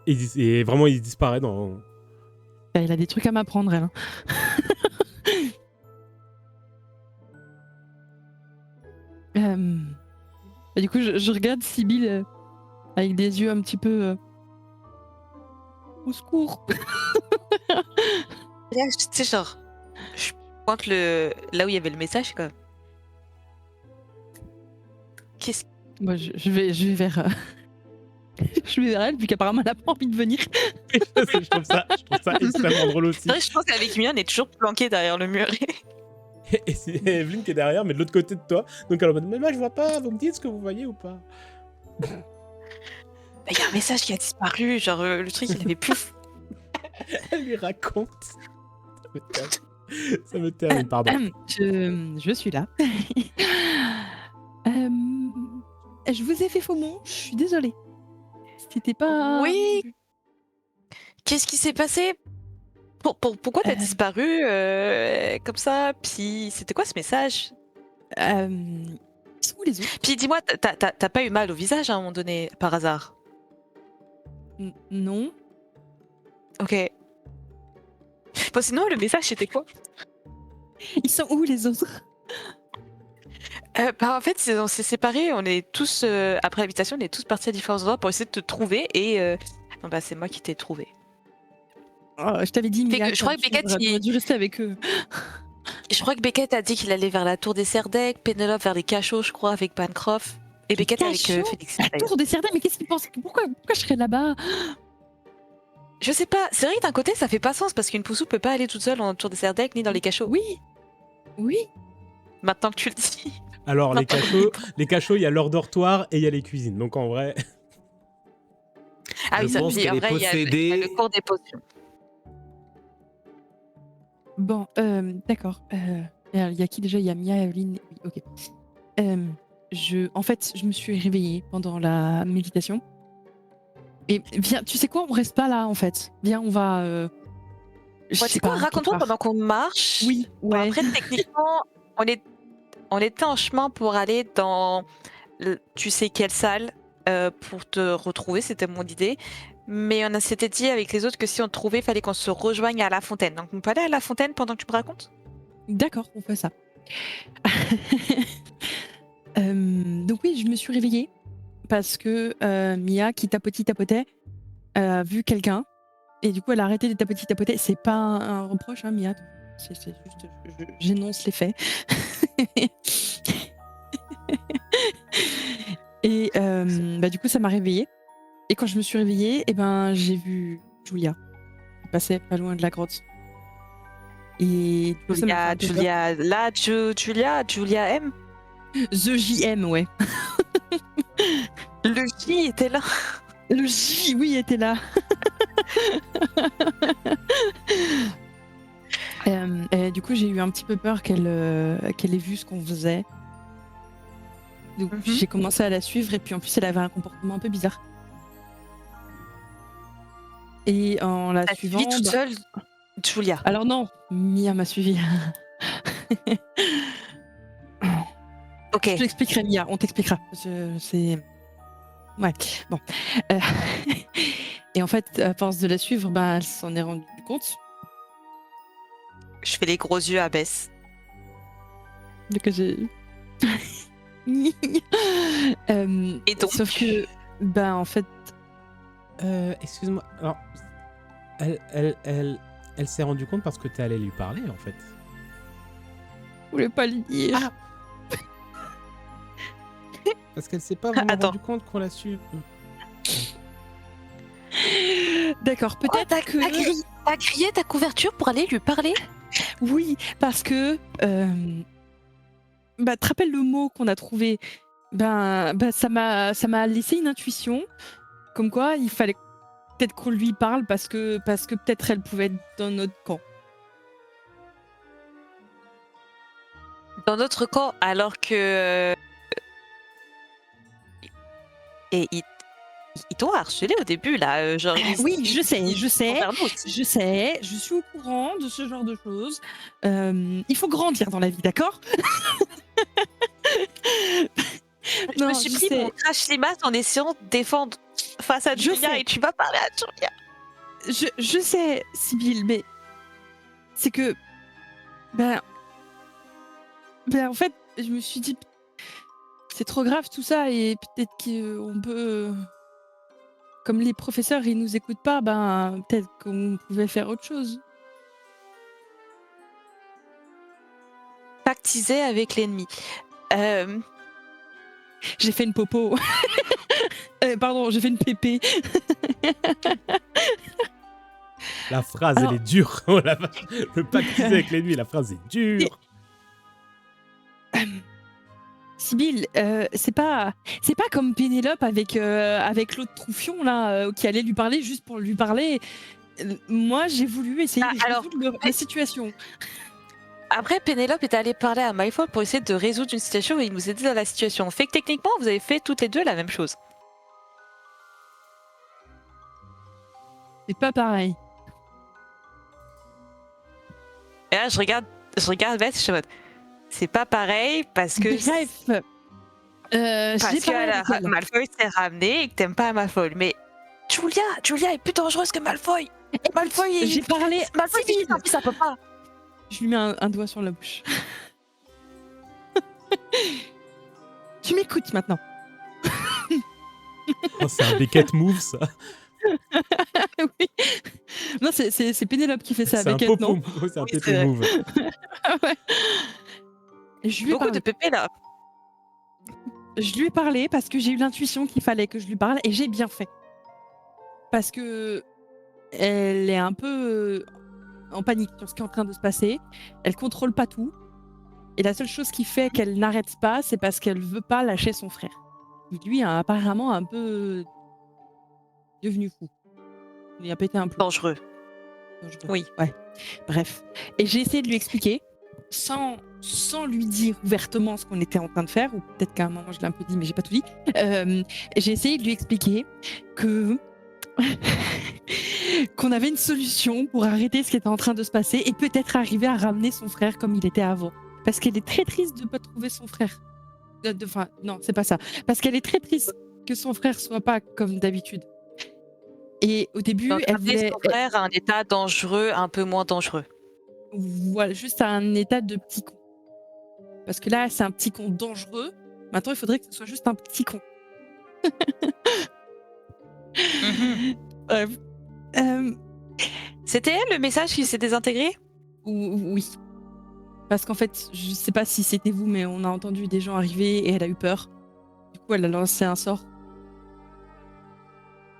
A: Et vraiment, il disparaît dans...
D: Il a des trucs à m'apprendre, elle. Hein. Du coup, je regarde Sibylle avec des yeux un petit peu... Au secours.
C: Là, tu sais, genre, je pointe là où il y avait le message, quoi. Qu'est-ce
D: Moi, je vais vers... je vais vers elle, vu qu'apparemment, elle n'a pas envie de venir.
A: je trouve ça extrêmement drôle aussi.
C: C'est vrai, je pense qu'avec Mia, on est toujours planqué derrière le mur.
A: Et c'est Evelyne qui est derrière, mais de l'autre côté de toi. Donc elle est en mode, mais moi je vois pas, vous me dites ce que vous voyez ou pas?
C: Il y a un message qui a disparu, genre le truc il avait pouf.
A: Elle lui raconte. Ça me termine, pardon.
D: Je suis là. Je vous ai fait faux mot, je suis désolée. C'était pas...
C: Oui. Qu'est-ce qui s'est passé? Pourquoi t'as disparu comme ça? Puis c'était quoi ce message?
D: Ils sont où les autres?
C: Puis dis-moi, t'as pas eu mal au visage à un moment donné, par hasard?
D: Non.
C: Ok. Bon, sinon, le message c'était quoi?
D: Ils sont où les autres?
C: En fait, on s'est séparés, on est tous, après l'habitation, on est tous partis à différents endroits pour essayer de te trouver et non, bah, c'est moi qui t'ai trouvé.
D: Oh, je t'avais dit, Mia,
C: je crois que Beckett,
D: j'aurais dû rester avec eux.
C: Je crois que Beckett a dit qu'il allait vers la tour des Serdec, Pénélope vers les cachots, je crois, avec Bancroft. Et Beckett avec
D: Cachots
C: Félix.
D: La tour des Serdaigle, mais qu'est-ce qu'ils pensent? Pourquoi je serais là-bas?
C: Je sais pas, c'est vrai que d'un côté ça fait pas sens parce qu'une poussou peut pas aller toute seule dans la tour des Serdec ni dans les cachots.
D: Oui. Oui.
C: Maintenant que tu le dis.
A: Alors,
C: Non,
A: les cachots, il y a leur dortoir et il y a les cuisines. Donc en vrai.
C: Ah
B: Je
C: oui, ça
B: pense
C: puis en
B: qu'elle est
C: vrai, il y a le cours des potions.
D: Bon, d'accord. Il y a qui déjà? Il y a Mia, Evelyne. Oui, ok. En fait, je me suis réveillée pendant la méditation. Et viens, tu sais quoi, on reste pas là en fait. Viens, on va. Je
C: Ouais,
D: sais
C: c'est quoi,
D: pas,
C: raconte-moi
D: quelque part.
C: pendant qu'on marche.
D: Oui,
C: Bon,
D: ouais.
C: après, techniquement, on, est... on était en chemin pour aller dans tu sais quelle salle pour te retrouver, c'était mon idée. Mais on s'était dit avec les autres que si on te trouvait, il fallait qu'on se rejoigne à la fontaine. Donc on peut aller à la fontaine pendant que tu me racontes?
D: D'accord, on fait ça. Donc oui, je me suis réveillée parce que Mia, qui tapotait, a vu quelqu'un. Et du coup, elle a arrêté de tapoter. C'est pas un reproche, hein, Mia. C'est juste, j'énonce les faits. Et du coup, ça m'a réveillée. Et quand je me suis réveillée, j'ai vu Julia. Elle passait pas loin de la grotte. Et du coup, ça m'a fait un peu peur.
C: Julia M.
D: The JM, ouais.
C: Le J était là.
D: Le J, oui, était là. Et du coup, j'ai eu un petit peu peur qu'elle ait vu ce qu'on faisait. Donc, j'ai commencé à la suivre, et puis en plus, elle avait un comportement un peu bizarre. Et en la
C: T'as
D: suivant.
C: suivi toute seule, Julia.
D: Alors, non, Mia m'a suivi.
C: Ok.
D: Je t'expliquerai, Mia, on t'expliquera. C'est. Ouais, bon. Et en fait, à force de la suivre, elle s'en est rendue compte.
C: Je fais les gros yeux à Bess.
D: Que j'ai.
C: Et donc
D: Sauf que, en fait.
A: Excuse-moi. Alors, elle s'est rendue compte parce que t'es allé lui parler, en fait.
D: Je voulais pas le dire.
A: Ah. Parce qu'elle s'est pas vraiment rendue compte qu'on l'a su.
D: D'accord, peut-être que.
C: T'as grillé ta couverture pour aller lui parler?
D: Oui, parce que. Tu te rappelles le mot qu'on a trouvé? Ça m'a laissé une intuition, comme quoi il fallait peut-être qu'on lui parle parce que peut-être elle pouvait être dans notre camp.
C: Dans notre camp, alors que. Et il t'ont harcelé au début, là. Genre,
D: oui, je sais.
C: Je
D: Je suis au courant de ce genre de choses. Il faut grandir dans la vie, d'accord?
C: Je me suis pris mon crash limace en essayant de défendre face à Julia et tu vas parler à Julia.
D: Je sais, Sibylle, mais c'est que. En fait, je me suis dit. C'est trop grave tout ça et peut-être qu'on peut. Comme les professeurs ils nous écoutent pas, peut-être qu'on pouvait faire autre chose.
C: Pactiser avec l'ennemi.
D: J'ai fait une popo. Pardon, j'ai fait une pépé.
A: La phrase, elle est dure. Oh la vache. Le pactiser avec l'ennemi, la phrase est dure.
D: Sibylle, c'est pas comme Pénélope avec l'autre troufion là qui allait lui parler juste pour lui parler. Moi, j'ai voulu essayer de résoudre la situation.
C: Après, Pénélope est allée parler à Malfoy pour essayer de résoudre une situation et il nous aidait dans la situation. Fait que techniquement, vous avez fait toutes les deux la même chose.
D: C'est pas pareil.
C: Et là, je regarde Beth, je suis en mode, c'est pas pareil parce que.
D: Bref.
C: Parce que Malfoy s'est ramené et que t'aimes pas Malfoy. Mais Julia est plus dangereuse que Malfoy. Malfoy,
D: j'ai parlé.
C: Malfoy, ça peut pas.
D: Je lui mets un doigt sur la bouche. Tu m'écoutes maintenant.
A: Oh, c'est un Beckett move, ça.
D: Oui. Non, c'est Pénélope qui fait ça avec
A: elle,
D: non?
A: C'est un pépé move.
D: Ouais. Je lui ai
C: Beaucoup de pépé là.
D: Je lui ai parlé parce que j'ai eu l'intuition qu'il fallait que je lui parle et j'ai bien fait. Parce que elle est un peu en panique sur ce qui est en train de se passer. Elle contrôle pas tout. Et la seule chose qui fait qu'elle n'arrête pas, c'est parce qu'elle veut pas lâcher son frère. Qui lui est apparemment un peu devenu fou. Il a pété un plomb.
C: Dangereux. Oui.
D: Ouais. Bref. Et j'ai essayé de lui expliquer, sans lui dire ouvertement ce qu'on était en train de faire, ou peut-être qu'à un moment je l'ai un peu dit, mais j'ai pas tout dit. J'ai essayé de lui expliquer que qu'on avait une solution pour arrêter ce qui était en train de se passer et peut-être arriver à ramener son frère comme il était avant. Parce qu'elle est très triste de ne pas trouver son frère. Enfin, non, c'est pas ça. Parce qu'elle est très triste que son frère soit pas comme d'habitude. Et au début,
C: Donc,
D: elle
C: ramener
D: voulait
C: son frère à un état dangereux, un peu moins dangereux.
D: voilà, juste à un état de petit con. Parce que là, c'est un petit con dangereux. Maintenant, il faudrait que ce soit juste un petit con. Bref.
C: C'était elle le message qui s'est désintégré?
D: Oui. Parce qu'en fait, je sais pas si c'était vous, mais on a entendu des gens arriver et elle a eu peur. Du coup, elle a lancé un sort.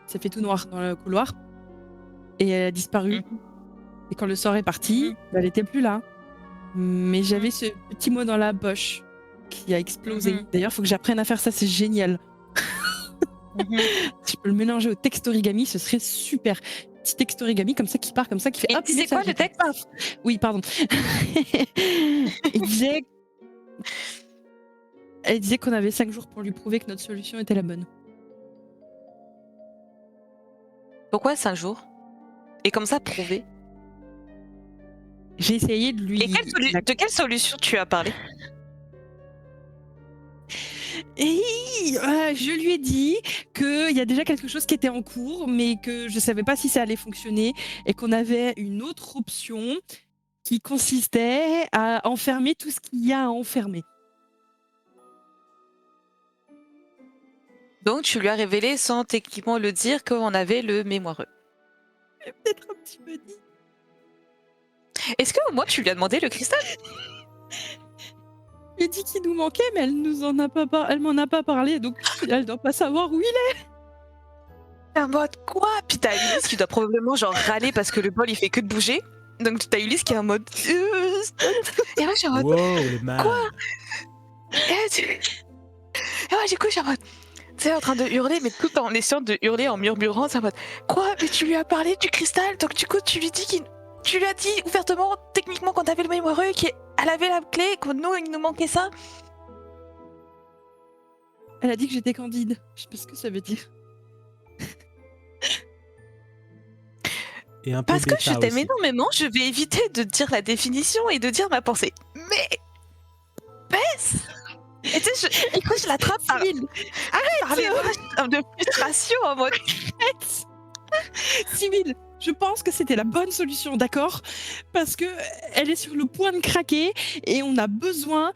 D: Ça fait tout noir dans le couloir. Et elle a disparu. Et quand le sort est parti, elle était plus là. Mais j'avais ce petit mot dans la poche qui a explosé. D'ailleurs, il faut que j'apprenne à faire ça, c'est génial. Si je peux le mélanger au texte origami, ce serait super. Petit texte origami comme ça qui part, comme ça, qui fait
C: Et
D: hop,
C: c'est quoi le texte?
D: Paf. Oui, pardon. Elle disait qu'on avait 5 jours pour lui prouver que notre solution était la bonne.
C: Pourquoi 5 jours? Et comme ça, prouver.
D: J'ai essayé de lui...
C: Et de quelle solution tu as parlé?
D: Et je lui ai dit qu'il y a déjà quelque chose qui était en cours, mais que je ne savais pas si ça allait fonctionner et qu'on avait une autre option qui consistait à enfermer tout ce qu'il y a à enfermer.
C: Donc tu lui as révélé sans techniquement le dire qu'on avait le mémoireux.
D: Peut-être un petit peu dit.
C: Est-ce que au moins tu lui as demandé le cristal?
D: Elle dit qu'il nous manquait, mais elle m'en a pas parlé, donc elle doit pas savoir où il est.
C: En mode quoi? Puis t'as Ulysse qui doit probablement genre râler parce que le bol il fait que de bouger. Donc t'as Ulysse qui est en mode. Et moi je suis en mode.
A: Wow, le mal.
C: Quoi? Et moi du coup je suis en mode. Tu sais, en train de hurler, mais tout en essayant de hurler en murmurant, c'est en mode. Quoi? Mais tu lui as parlé du cristal, donc du coup tu lui dis qu'il. Tu lui as dit ouvertement, techniquement, qu'on avait le mémoireux, qu'elle avait la clé, que nous, il nous manquait ça.
D: Elle a dit que j'étais candide. Je sais pas ce que ça veut dire.
A: Et un peu
C: Parce que
A: bêta
C: je t'aime
A: aussi.
C: énormément, je vais éviter de dire la définition et de dire ma pensée. Mais. Baisse! Et tu sais, écoute, je l'attrape par les bras de frustration en mode.
D: Civil, je pense que c'était la bonne solution, d'accord? Parce que elle est sur le point de craquer et on a besoin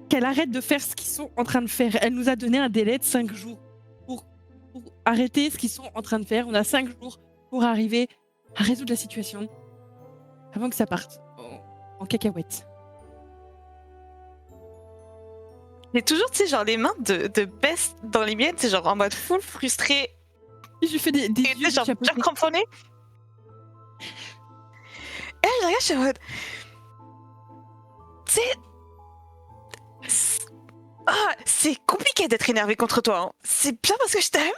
D: qu'elle arrête de faire ce qu'ils sont en train de faire. Elle nous a donné un délai de 5 jours pour arrêter ce qu'ils sont en train de faire. On a 5 jours pour arriver à résoudre la situation avant que ça parte en cacahuète.
C: J'ai toujours, tu sais, genre les mains de Bess dans les miennes, c'est genre en mode full frustré.
D: Et je lui fais des
C: Et
D: yeux
C: genre
D: chapeautés.
C: cramponné. Et je regarde, je suis en mode. Tu sais. C'est compliqué d'être énervé contre toi. Hein. C'est bien parce que je t'aime.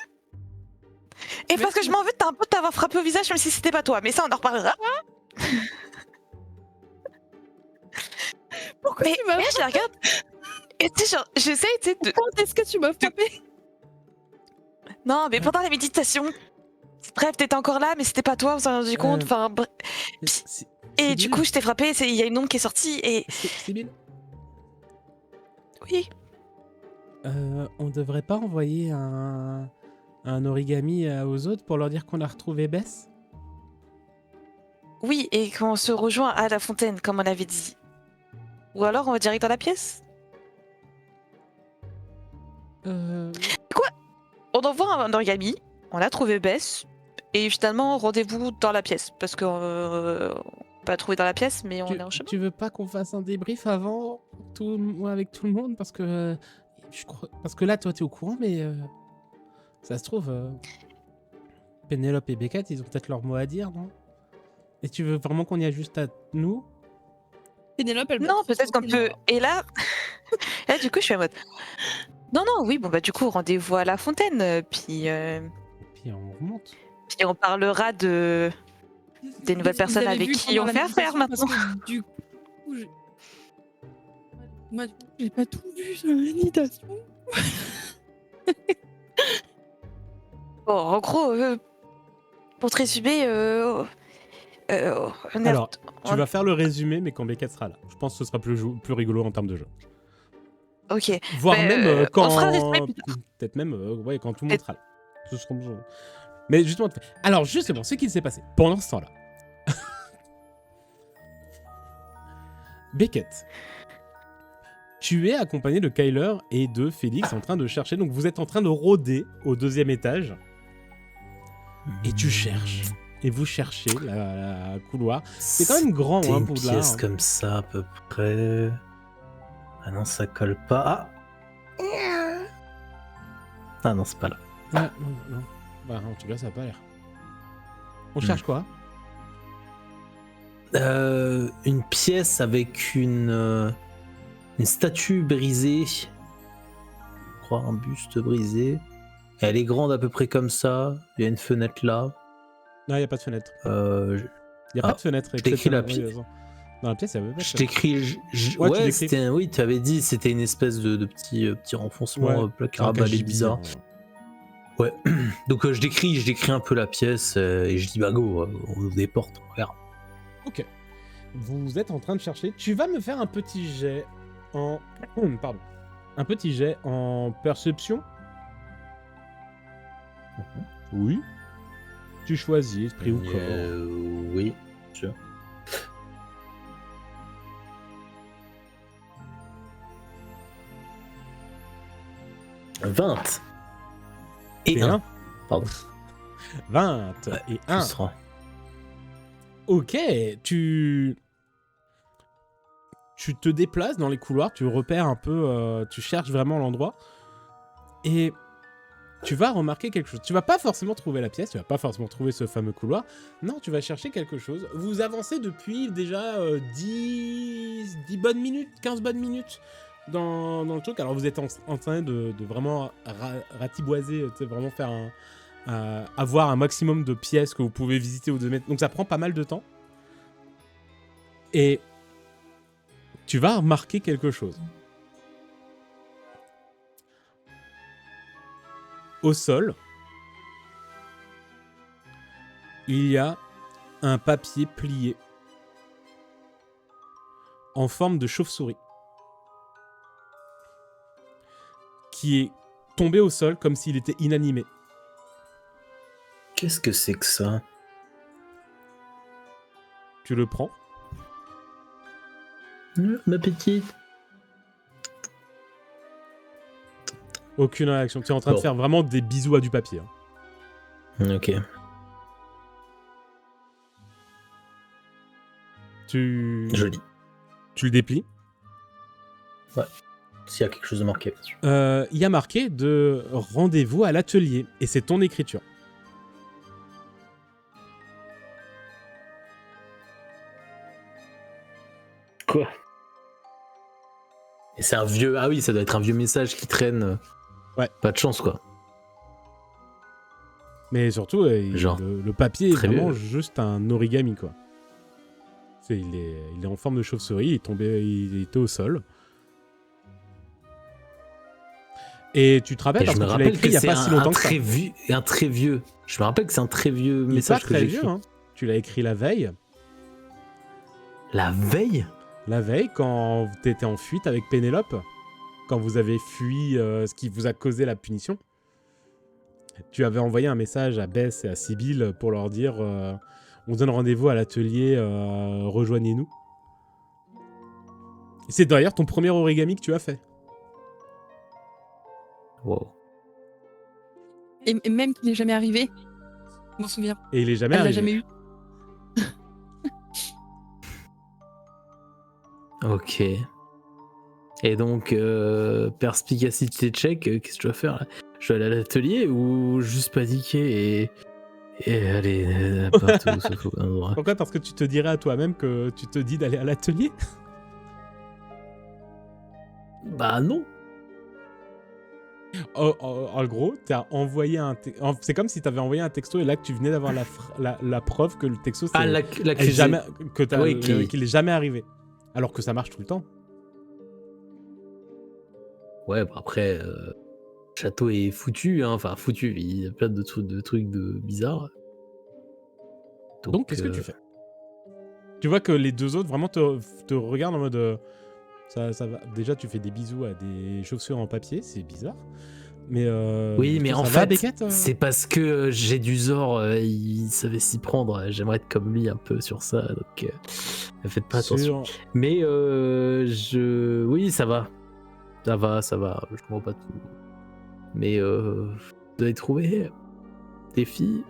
C: Et parce que je m'en veux un peu de t'avoir frappé au visage, même si c'était pas toi. Mais ça, on en reparlera.
D: Pourquoi tu m'as
C: je la regarde. Et tu sais, genre, j'essaye, tu sais, de.
D: Quand est-ce que tu m'as frappé?
C: Non, mais pendant la méditation. Bref, t'étais encore là, mais c'était pas toi, on s'en est rendu compte. Enfin, et du coup, je t'ai frappé, il y a une ombre qui est sortie et.
A: Sibylle,
C: Oui.
A: on devrait pas envoyer un origami aux autres pour leur dire qu'on a retrouvé Bess?
C: Oui, et qu'on se rejoint à la fontaine, comme on avait dit. Ou alors on va direct dans la pièce? Quoi? On envoie un origami, on a trouvé Bess, et finalement rendez-vous dans la pièce. Parce qu'on pas trouvé dans la pièce, mais on est en chemin.
A: Tu veux pas qu'on fasse un débrief avant avec tout le monde? Parce que là, toi, t'es au courant, mais ça se trouve, Pénélope et Beckett, ils ont peut-être leur mot à dire, non? Et tu veux vraiment qu'on y ajuste à nous?
D: Pénélope, elle
C: Non, peut-être qu'on peut. Et là, du coup, je suis en mode. Non, oui, bon, bah, du coup, rendez-vous à la fontaine, puis
A: on remonte.
C: Puis on parlera des nouvelles personnes avec qui on fait affaire maintenant.
D: Du coup, j'ai pas tout vu sur la méditation.
C: Bon, en gros, pour te résumer, on est-
A: Alors, tu
C: on-
A: vas faire le résumé, mais quand Beckett sera là. Je pense que ce sera plus rigolo en termes de jeu.
C: ok.
A: Voire
C: Ben,
A: même
C: on fera le résumé
A: quand...
C: plus tard.
A: Peut-être même ouais, quand tout le monde sera là. Ce sera... Mais justement... Alors justement, ce qui s'est passé pendant ce temps-là. Beckett, tu es accompagné de Kyler et de Félix en train de chercher. Donc vous êtes en train de rôder au 2e étage. Et tu cherches. Et vous cherchez la couloir. C'est quand même grand,
B: C'était
A: hein,
B: une
A: Poudlard.
B: pièce comme ça à peu près. Ah non, ça colle pas. Ah non, c'est pas là.
A: Ah, non. Bah, en tout cas, ça a pas l'air. On cherche quoi?
B: Une pièce avec une statue brisée. Je crois un buste brisé. Elle est grande à peu près comme ça. Il y a une fenêtre là.
A: Non, il n'y a pas de fenêtre.
B: Euh,
A: Il n'y a pas de fenêtre.
B: je t'écris la
A: exceptionnellement,
B: pièce.
A: Dans la pièce, il n'y avait pas de
B: Je
A: fenêtre.
B: t'écris.
A: Ouais, tu
B: Ouais,
A: l'écris.
B: oui, tu avais dit c'était une espèce de petit renfoncement
A: Ouais,
B: placard à
A: Un
B: balai
A: cache-gibier,
B: bizarre.
A: hein.
B: Ouais. Donc je décris un peu la pièce et je dis bah go, on ouvre des portes, on regarde.
A: Ok. Vous êtes en train de chercher. Tu vas me faire un petit jet en... Pardon. Un petit jet en perception. Oui. Tu choisis, esprit ou corps.
B: Oui, sûr. « 20 et 1. Pardon.
A: 20
B: Ouais,
A: et 1.
B: Plus 3.
A: Ok, tu te déplaces dans les couloirs, tu repères un peu, tu cherches vraiment l'endroit, et tu vas remarquer quelque chose. Tu vas pas forcément trouver la pièce, tu vas pas forcément trouver ce fameux couloir. Non, tu vas chercher quelque chose. Vous avancez depuis déjà 10 bonnes minutes, 15 bonnes minutes dans le truc. Alors vous êtes en train de vraiment ratiboiser, vraiment faire avoir un maximum de pièces que vous pouvez visiter au 2 mètres. Donc ça prend pas mal de temps. Et tu vas remarquer quelque chose. Au sol, il y a un papier plié en forme de chauve-souris qui est tombé au sol comme s'il était inanimé.
B: Qu'est-ce que c'est que ça?
A: Tu le prends.
B: Ma petite.
A: Aucune réaction. Tu es en train de faire vraiment des bisous à du papier. Hein.
B: Ok. Joli.
A: Tu le déplies.
B: Ouais. S'il y a quelque chose de marqué là-dessus.
A: Il y a marqué de rendez-vous à l'atelier. Et c'est ton écriture.
B: Quoi? Et c'est un vieux... Ah oui, ça doit être un vieux message qui traîne.
A: Ouais.
B: Pas de chance, quoi.
A: Mais surtout,
B: Genre,
A: le papier est
B: très
A: vraiment
B: vieux.
A: juste un origami, quoi. Il est en forme de chauve-souris, il était au sol. Et tu te rappelles,
B: Et
A: parce
B: je me
A: que tu l'as
B: rappelle
A: écrit il n'y a
B: c'est
A: pas si longtemps que ça.
B: un très vieux. Je me rappelle que c'est un très vieux
A: Il est
B: message
A: pas
B: que
A: très
B: j'ai
A: vieux,
B: écrit.
A: hein. Tu l'as écrit la veille.
B: La veille?
A: La veille, quand t'étais en fuite avec Pénélope. Quand vous avez fui ce qui vous a causé la punition. Tu avais envoyé un message à Bess et à Sibylle pour leur dire on donne rendez-vous à l'atelier, rejoignez-nous. C'est d'ailleurs ton premier origami que tu as fait.
B: Wow.
D: Et même qu'il n'est jamais arrivé. Je m'en souviens.
A: Et il est jamais
D: Elle l'a
A: arrivé.
D: jamais eu.
B: Ok. Et donc, perspicacité check, qu'est-ce que je dois faire là? Je dois aller à l'atelier ou juste paniquer et aller partout sauf au endroit?
A: Pourquoi? Parce que tu te dirais à toi-même que tu te dis d'aller à l'atelier?
B: Bah non.
A: En gros, t'as envoyé c'est comme si t'avais envoyé un texto et là que tu venais d'avoir la preuve que le texto
B: Ah,
A: est jamais,
B: Oui,
A: qu'il est jamais arrivé. Alors que ça marche tout le temps.
B: Ouais, bah après, le château est foutu, hein. Enfin foutu, il y a plein de trucs bizarres.
A: Donc qu'est-ce que tu fais? Tu vois que les deux autres vraiment te regardent en mode... ça va. Déjà, tu fais des bisous à des chaussures en papier, c'est bizarre. Mais
B: Oui, mais
A: ça
B: en
A: va,
B: fait,
A: Beckett
B: c'est parce que j'ai du Zor, il savait s'y prendre. J'aimerais être comme lui un peu sur ça, donc faites pas attention. Mais oui, ça va. Ça va, je comprends pas tout. Mais vous avez trouvé des filles?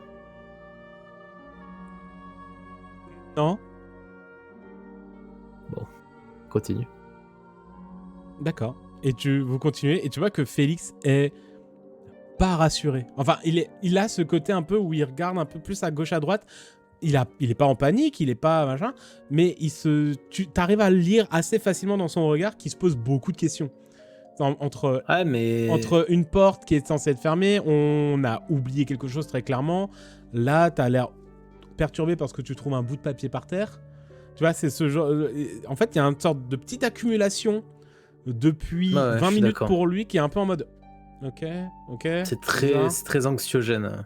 A: Non.
B: Bon, continue.
A: D'accord. Et vous continuez, et tu vois que Félix est pas rassuré. Enfin, il a ce côté un peu où il regarde un peu plus à gauche, à droite. Il est pas en panique, il est pas machin, mais tu arrives à le lire assez facilement dans son regard qu'il se pose beaucoup de questions. Entre une porte qui est censée être fermée, on a oublié quelque chose très clairement. Là, t'as l'air perturbé parce que tu trouves un bout de papier par terre. Tu vois, c'est ce genre... En fait, il y a une sorte de petite accumulation depuis 20 minutes pour lui qui est un peu en mode... Ok.
B: C'est très anxiogène.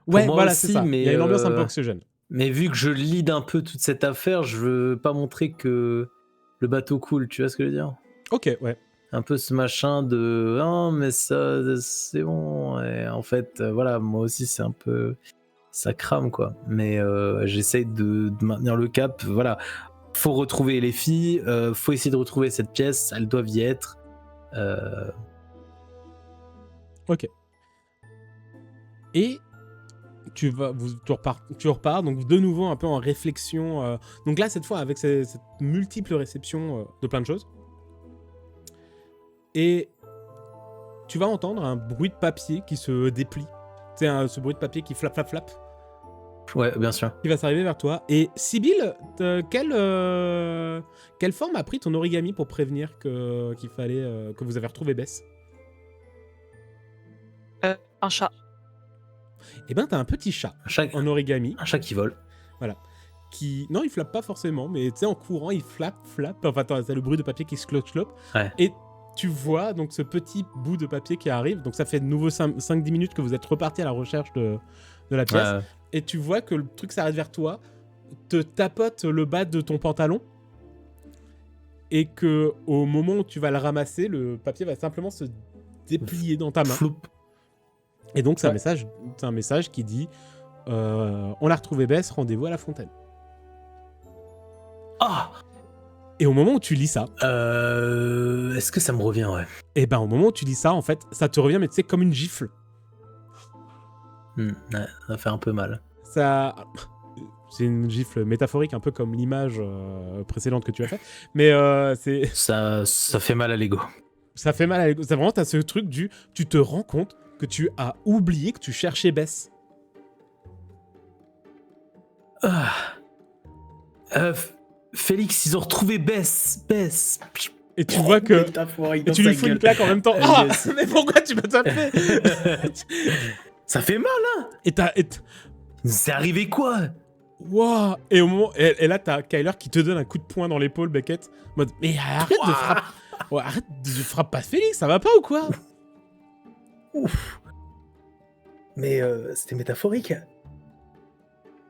A: Ouais, voilà, c'est ça.
B: Mais
A: il y a une ambiance un peu anxiogène.
B: Mais vu que je lead un peu toute cette affaire, je veux pas montrer que le bateau coule, tu vois ce que je veux dire?
A: Ok, ouais.
B: Un peu ce machin de oh mais ça c'est bon, et en fait voilà, moi aussi c'est un peu ça crame quoi, mais j'essaye de maintenir le cap. Voilà, faut retrouver les filles, faut essayer de retrouver cette pièce, elles doivent y être.
A: Ok. Et tu repars donc de nouveau un peu en réflexion. Donc là, cette fois, avec cette multiple réception de plein de choses. Et tu vas entendre un bruit de papier qui se déplie. Tu sais, ce bruit de papier qui flap.
B: Ouais, bien sûr.
A: Qui va s'arriver vers toi. Et Sibylle, quelle forme a pris ton origami pour prévenir qu'il fallait que vous avez retrouvé Bess?
C: Un chat.
A: Eh ben, t'as un petit chat en origami.
B: Un chat qui vole.
A: Voilà. Non, il flappe pas forcément, mais tu sais, en courant, il flappe. Enfin, t'as le bruit de papier qui se clope.
B: Ouais.
A: Et tu vois donc ce petit bout de papier qui arrive. Donc ça fait de nouveau 5-10 minutes que vous êtes reparti à la recherche de la pièce. Et tu vois que le truc s'arrête vers toi, te tapote le bas de ton pantalon. Et que au moment où tu vas le ramasser, le papier va simplement se déplier dans ta main.
B: Floup.
A: Et donc c'est un message qui dit on l'a retrouvé Bess, rendez-vous à la fontaine.
B: Ah.
A: Et au moment où tu lis ça...
B: Est-ce que ça me revient, ouais?
A: Et ben au moment où tu lis ça, en fait, ça te revient, mais tu sais, comme une gifle.
B: Ouais, ça fait un peu mal.
A: C'est une gifle métaphorique, un peu comme l'image précédente que tu as fait. Mais c'est...
B: Ça fait mal à l'ego.
A: Ça fait mal à l'ego. C'est vraiment, t'as ce truc tu te rends compte que tu as oublié que tu cherchais Bess.
B: Félix, ils ont retrouvé Bess.
A: Et tu vois que... Et tu lui fous une claque en même temps. Ah,
B: Yes.
A: mais pourquoi tu m'as tapé?
B: Ça fait mal, hein?
A: C'est
B: arrivé quoi?
A: Wow. Et au moment... Et là, t'as Kyler qui te donne un coup de poing dans l'épaule, Beckett. En mode, mais arrête de frapper... Ouais, arrête de frapper pas Félix, ça va pas ou quoi?
B: Ouf. Mais c'était métaphorique.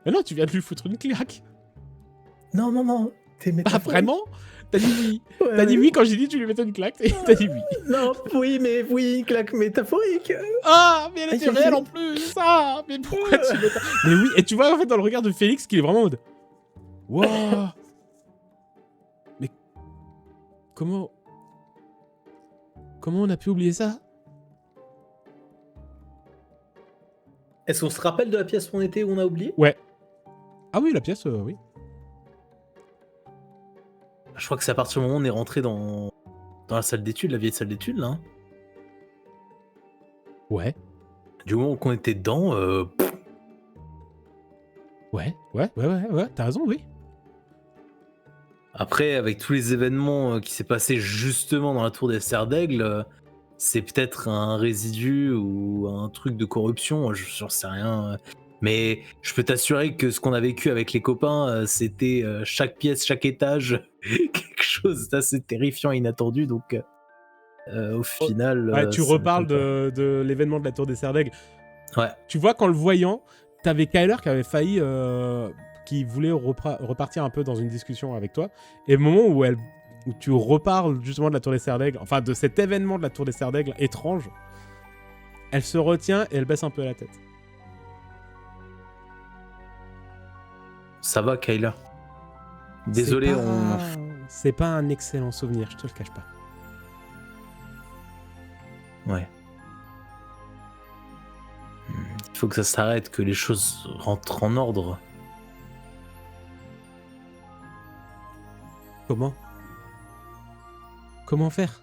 A: Mais non, tu viens de lui foutre une claque.
B: Non, t'es métaphorique.
A: Ah, vraiment? T'as dit oui.
B: Ouais,
A: T'as dit oui quand j'ai dit tu lui mettais une claque. Et t'as dit oui.
B: Non, oui, une claque métaphorique.
A: Ah, mais elle était réelle en plus. Ah, mais pourquoi tu mets... Mais oui, et tu vois en fait dans le regard de Félix qu'il est vraiment en mode... Wow. Mais... Comment on a pu oublier ça?
B: Est-ce qu'on se rappelle de la pièce où on était, où on a oublié?
A: Ouais. Ah oui, la pièce, oui.
B: Je crois que c'est à partir du moment où on est rentré dans la salle d'études, la vieille salle d'études, là.
A: Ouais.
B: Du moment qu'on était dedans,
A: Ouais, t'as raison, oui.
B: Après, avec tous les événements qui s'est passé justement dans la tour des Serres d'Aigle, c'est peut-être un résidu ou un truc de corruption, j'en sais rien. Mais je peux t'assurer que ce qu'on a vécu avec les copains, c'était chaque pièce, chaque étage, quelque chose d'assez terrifiant et inattendu. Donc, au final...
A: Ouais, tu reparles de l'événement de la tour des Serres d'Aigle.
B: Ouais.
A: Tu vois qu'en le voyant, t'avais Kyler qui avait failli qui voulait repartir un peu dans une discussion avec toi. Et au moment où tu reparles justement de la Tour des Serres d'Aigle, enfin de cet événement de la Tour des Serres d'Aigle étrange, elle se retient et elle baisse un peu la tête.
B: Ça va, Kyler. Désolé,
A: C'est pas un excellent souvenir, je te le cache pas.
B: Ouais. Il faut que ça s'arrête, que les choses rentrent en ordre.
A: Comment faire?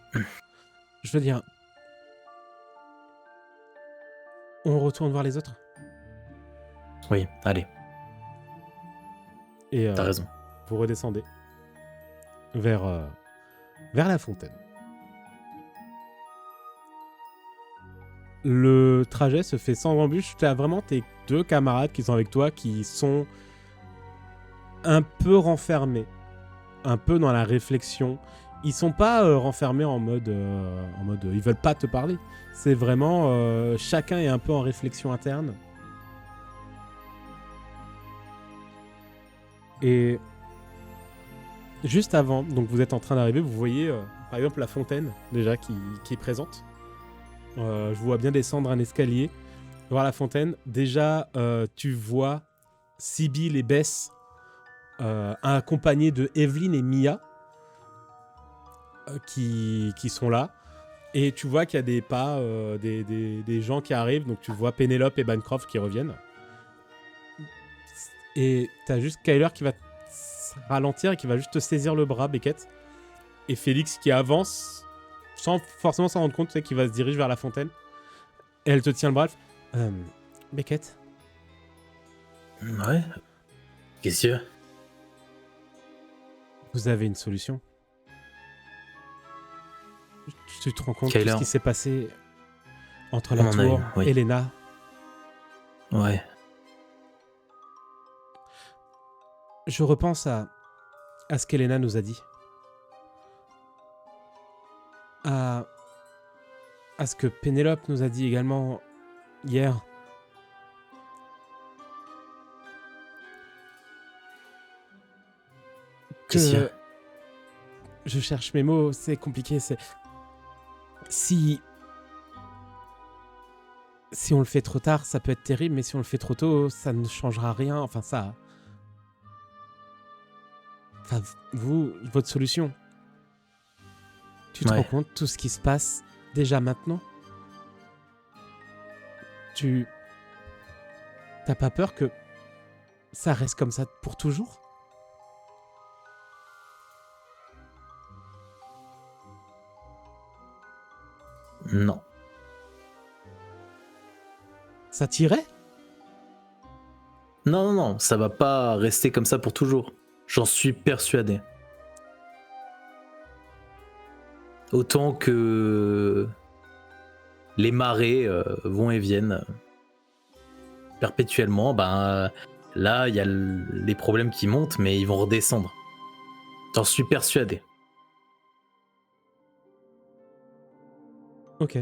A: Je veux dire... On retourne voir les autres?
B: Oui, allez,
A: Et
B: t'as raison.
A: vous redescendez vers la fontaine. Le trajet se fait sans embûche. Tu as vraiment tes 2 camarades qui sont avec toi, qui sont un peu renfermés, un peu dans la réflexion. Ils sont pas renfermés en mode ils veulent pas te parler. C'est vraiment chacun est un peu en réflexion interne. Et juste avant, donc vous êtes en train d'arriver, vous voyez par exemple la fontaine déjà qui est présente. Je vous vois bien descendre un escalier, voir la fontaine. Déjà, tu vois Sibyl et Bess accompagnés de Evelyn et Mia qui sont là. Et tu vois qu'il y a des pas, des gens qui arrivent. Donc tu vois Pénélope et Bancroft qui reviennent. Et t'as juste Kyler qui va ralentir et qui va juste te saisir le bras, Beckett. Et Félix qui avance sans forcément s'en rendre compte, tu sais, qui va se diriger vers la fontaine. Et elle te tient le bras. Beckett,
B: Ouais. Qu'est-ce que
A: vous avez une solution? Tu te rends compte de
B: Kyler.
A: ce qui s'est passé entre
B: On
A: la
B: en a
A: tour,
B: eu, oui.
A: Elena.
B: Ouais.
A: Je repense à ce qu'Elena nous a dit. À ce que Pénélope nous a dit également hier.
B: Qu'est-ce qu'il y a?
A: Je cherche mes mots, c'est compliqué, c'est... Si on le fait trop tard, ça peut être terrible, mais si on le fait trop tôt, ça ne changera rien. Enfin, ça... Enfin, vous, votre solution. Tu te
B: Ouais.
A: rends compte de tout ce qui se passe déjà maintenant? T'as pas peur que ça reste comme ça pour toujours?
B: Non.
A: Ça t'irait?
B: Non, ça va pas rester comme ça pour toujours. J'en suis persuadé. Autant que les marées vont et viennent perpétuellement, ben là il y a les problèmes qui montent, mais ils vont redescendre. J'en suis persuadé.
A: Ok.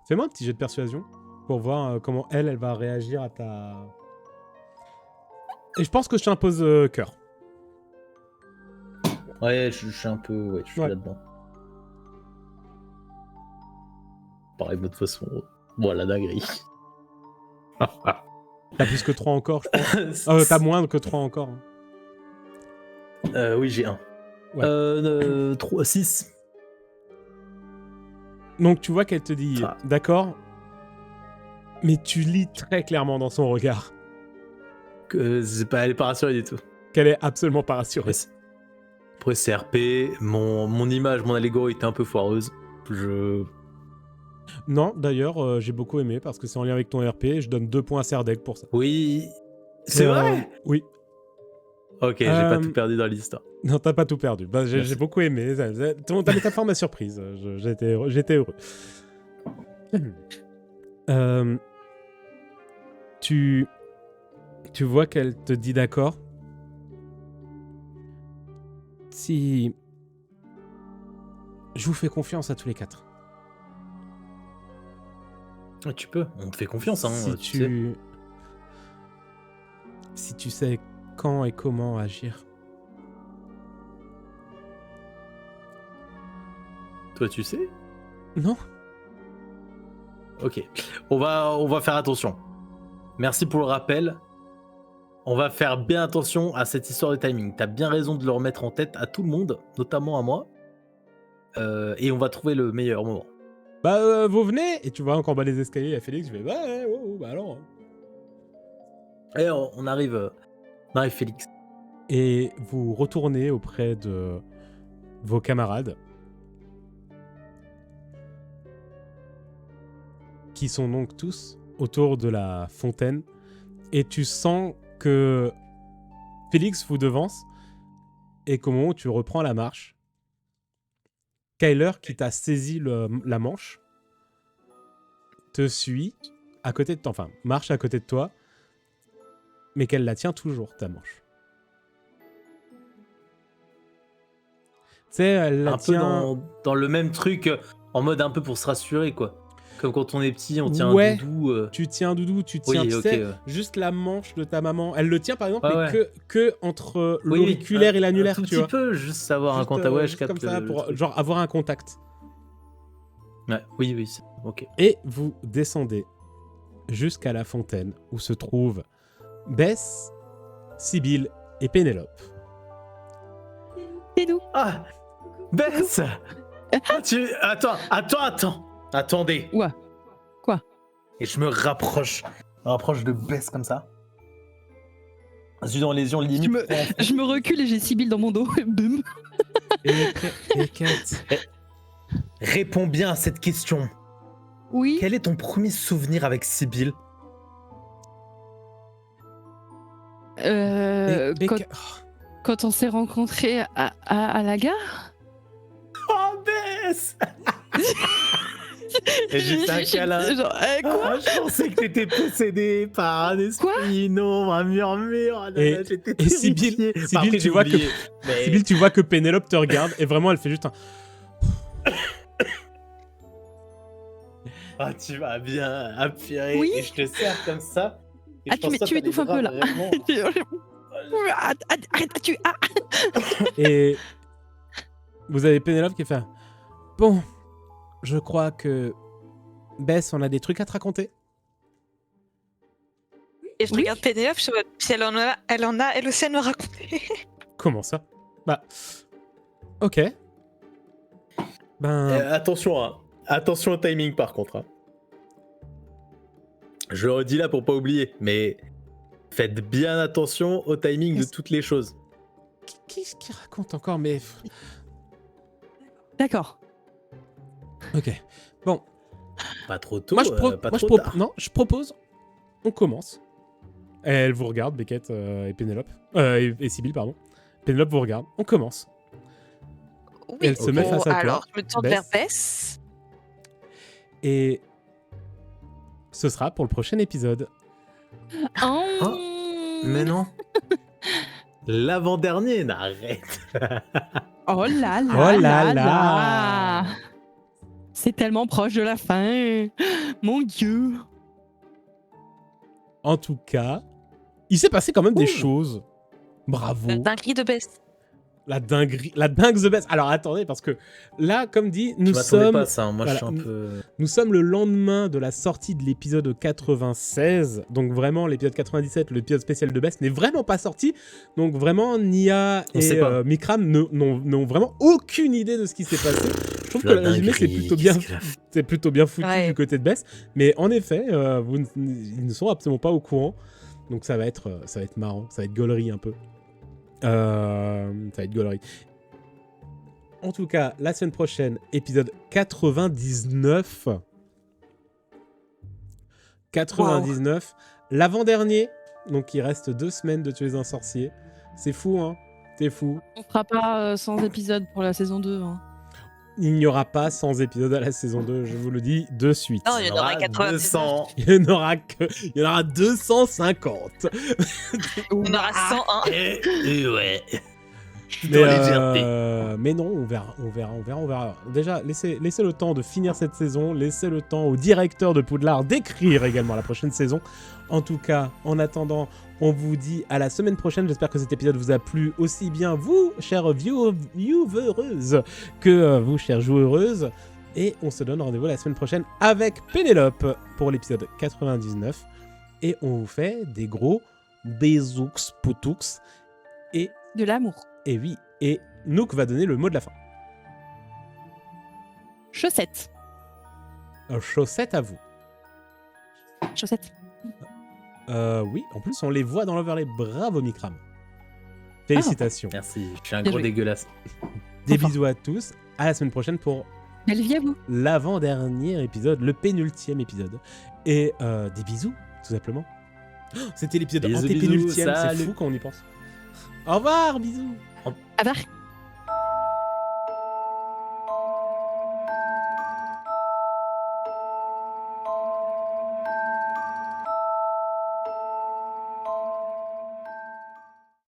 A: Fais-moi un petit jet de persuasion pour voir comment elle va réagir à ta... Et je pense que je t'impose cœur.
B: Ouais, je suis un peu... Ouais, je suis
A: Ouais.
B: là-dedans. Pareil, de toute façon, voilà, dinguerie.
A: T'as plus que 3 encore, je pense. T'as moins que 3 encore.
B: Oui, j'ai un.
A: Ouais.
B: 3, 6.
A: Donc tu vois qu'elle te dit
B: Ah.
A: d'accord, mais tu lis très clairement dans son regard
B: Que elle est pas rassurée du tout.
A: qu'elle est absolument pas rassurée.
B: Après CRP, mon image, mon allégorie était un peu foireuse.
A: Non, d'ailleurs, j'ai beaucoup aimé parce que c'est en lien avec ton RP et je donne 2 points à Serdeg pour ça.
B: Oui. C'est
A: Et,
B: vrai.
A: Oui.
B: Ok, j'ai pas tout perdu dans l'histoire.
A: Non, t'as pas tout perdu. Bah, j'ai
B: Merci.
A: beaucoup aimé. Ta métaphore m'a surprise. J'étais heureux. Tu vois qu'elle te dit d'accord. Si... Je vous fais confiance à tous les 4.
B: Ouais, tu peux, on te fait confiance, hein.
A: Si
B: sais.
A: si tu sais quand et comment agir.
B: Toi, tu sais?
A: Non.
B: Ok. On va faire attention. Merci pour le rappel. On va faire bien attention à cette histoire de timing. T'as bien raison de le remettre en tête à tout le monde, notamment à moi. Et on va trouver le meilleur moment.
A: Bah, vous venez. Et tu vois encore bas les escaliers, il y a Félix, je fais, bah, ouais, bah alors.
B: Et on arrive, Félix.
A: Et vous retournez auprès de vos camarades. Qui sont donc tous autour de la fontaine. Et tu sens que Félix vous devance. Et qu'au moment où tu reprends la marche, Kyler, qui t'a saisi la manche, te suit à côté de toi, enfin, marche à côté de toi, mais qu'elle la tient toujours, ta manche. Tu sais, elle la
B: Un peu
A: tient...
B: dans le même truc, en mode un peu pour se rassurer, quoi. Comme quand on est petit, on tient
A: Ouais.
B: un doudou.
A: Tu tiens un doudou, tu tiens,
B: Oui,
A: tu
B: ok,
A: sais,
B: ouais.
A: juste la manche de ta maman. Elle le tient, par exemple,
B: Ouais,
A: mais
B: ouais.
A: que entre
B: Oui,
A: l'auriculaire et l'annulaire,
B: un tout
A: tu
B: petit
A: vois.
B: peu, juste savoir
A: Juste,
B: quand t'as ouais, je
A: juste
B: capte
A: comme ça,
B: le
A: pour
B: truc.
A: genre avoir un contact.
B: Ouais, oui, ok.
A: Et vous descendez jusqu'à la fontaine où se trouvent Bess, Sibylle et Pénélope.
D: C'est nous.
B: Ah, Bess. Attendez.
D: Ouah. Quoi?
B: Et je me rapproche de Bess comme ça. Je suis dans les yeux limite.
D: Je me recule et j'ai Sibylle dans mon dos. Boum.
A: Et Kate.
B: Réponds bien à cette question.
D: Oui.
B: Quel est ton premier souvenir avec Sibylle?
D: Quand on s'est rencontrés à la gare.
B: Oh, Bess. Et j'ai fait un câlin.
D: Genre, quoi?
B: Ah, je pensais que t'étais possédé par un esprit, non, un murmure. Ah, là, là, j'étais
A: Et Sibylle,
B: terrifié.
A: Sibylle,
B: Après,
A: tu
B: j'ai
A: vois
B: oublié, mais-
A: Sibylle, tu vois que Pénélope te regarde et vraiment elle fait juste un...
B: Ah, tu vas bien appuyer
D: Oui.
B: et je te sers comme ça. Et
D: Ah,
B: je pense
D: tu
B: toi, t'as des
D: étouffes un
B: bras
D: peu, là.
B: vraiment-
D: Arrête, tu. Ah.
A: Et vous avez Pénélope qui fait... Bon, je crois que... Bess, on a des trucs à te raconter.
C: Et je
D: Oui.
C: regarde Pénélope, je me dis, si elle en a elle aussi à nous raconter.
A: Comment ça? Bah... Ok. Ben...
B: Attention, hein. Attention au timing par contre. Hein. Je le redis là pour pas oublier, mais faites bien attention au timing de toutes les choses.
A: Qu'est-ce qu'il raconte encore? Mais...
D: D'accord.
A: Ok. Bon,
B: Pas trop tôt,
A: moi
B: pas
A: je
B: trop tard.
A: non, je propose, on commence. Elle vous regarde, Beckett et Pénélope. Et Sibylle, pardon. Pénélope vous regarde. On commence.
C: Oui,
A: Elle se met face à toi,
C: alors, je me tourne
A: Bess.
C: vers Bess.
A: Et ce sera pour le prochain épisode.
B: Mais non. L'avant-dernier, n'arrête.
D: Oh là là,
A: Oh là
D: là,
A: là.
D: là. C'est tellement proche de la fin. Mon Dieu.
A: En tout cas, il s'est passé quand même des
B: Ouh.
A: choses. Bravo.
C: La dinguerie de Bess.
A: La dinguerie, la dingue the best. Alors attendez, parce que là, comme dit,
B: Je
A: nous
B: m'attendais
A: sommes...
B: pas à ça, hein. Moi
A: voilà,
B: je suis un peu...
A: Nous sommes le lendemain de la sortie de l'épisode 96, donc vraiment l'épisode 97, l'épisode spécial de Bess n'est vraiment pas sorti, donc vraiment Nia
B: On sait
A: et
B: pas.
A: Mikram n'ont vraiment aucune idée de ce qui s'est passé. Je trouve que le résumé c'est plutôt bien foutu
C: Ouais.
A: du côté de Bess, mais en effet, ils ne sont absolument pas au courant, donc ça va être marrant, ça va être gaulerie un peu. Ça va être gaulerie. En tout cas, la semaine prochaine, épisode 99. 99. L'avant-dernier. Donc, il reste 2 semaines de Tuer un sorcier. C'est fou, hein? C'est fou.
D: On fera pas 100 épisodes pour la saison 2. Hein.
A: Il n'y aura pas 100 épisodes à la saison 2, je vous le dis de suite.
C: Non, il y en aura 99.
B: 200.
A: Il y en aura 250.
C: Il y en aura 101.
B: Et ouais. Dans la légèreté.
A: Mais non, on verra. Déjà, laissez le temps de finir cette saison, laissez le temps au directeur de Poudlard d'écrire également la prochaine saison. En tout cas, en attendant, on vous dit à la semaine prochaine. J'espère que cet épisode vous a plu aussi bien, vous, chères viewereuses, que vous, chères joueuses. Et on se donne rendez-vous la semaine prochaine avec Pénélope pour l'épisode 99. Et on vous fait des gros bisous, poutous. Et
D: De l'amour.
A: Et oui, et Nook va donner le mot de la fin.
D: Chaussette.
A: Chaussette à vous.
D: Chaussette.
A: Oui, en plus on les voit dans l'overlay. Bravo Mikram. Félicitations.
B: Merci, je suis un
D: Bien
B: gros
D: joué.
B: dégueulasse.
A: Des bisous à tous. À la semaine prochaine pour
D: Belle vie à vous.
A: l'avant-dernier épisode, le pénultième épisode. Et des bisous, tout simplement. Oh, c'était l'épisode
B: Bisous,
A: antépénultième,
B: bisous,
A: c'est
B: salut.
A: fou quand on y pense. Au revoir, bisous.
D: À voir.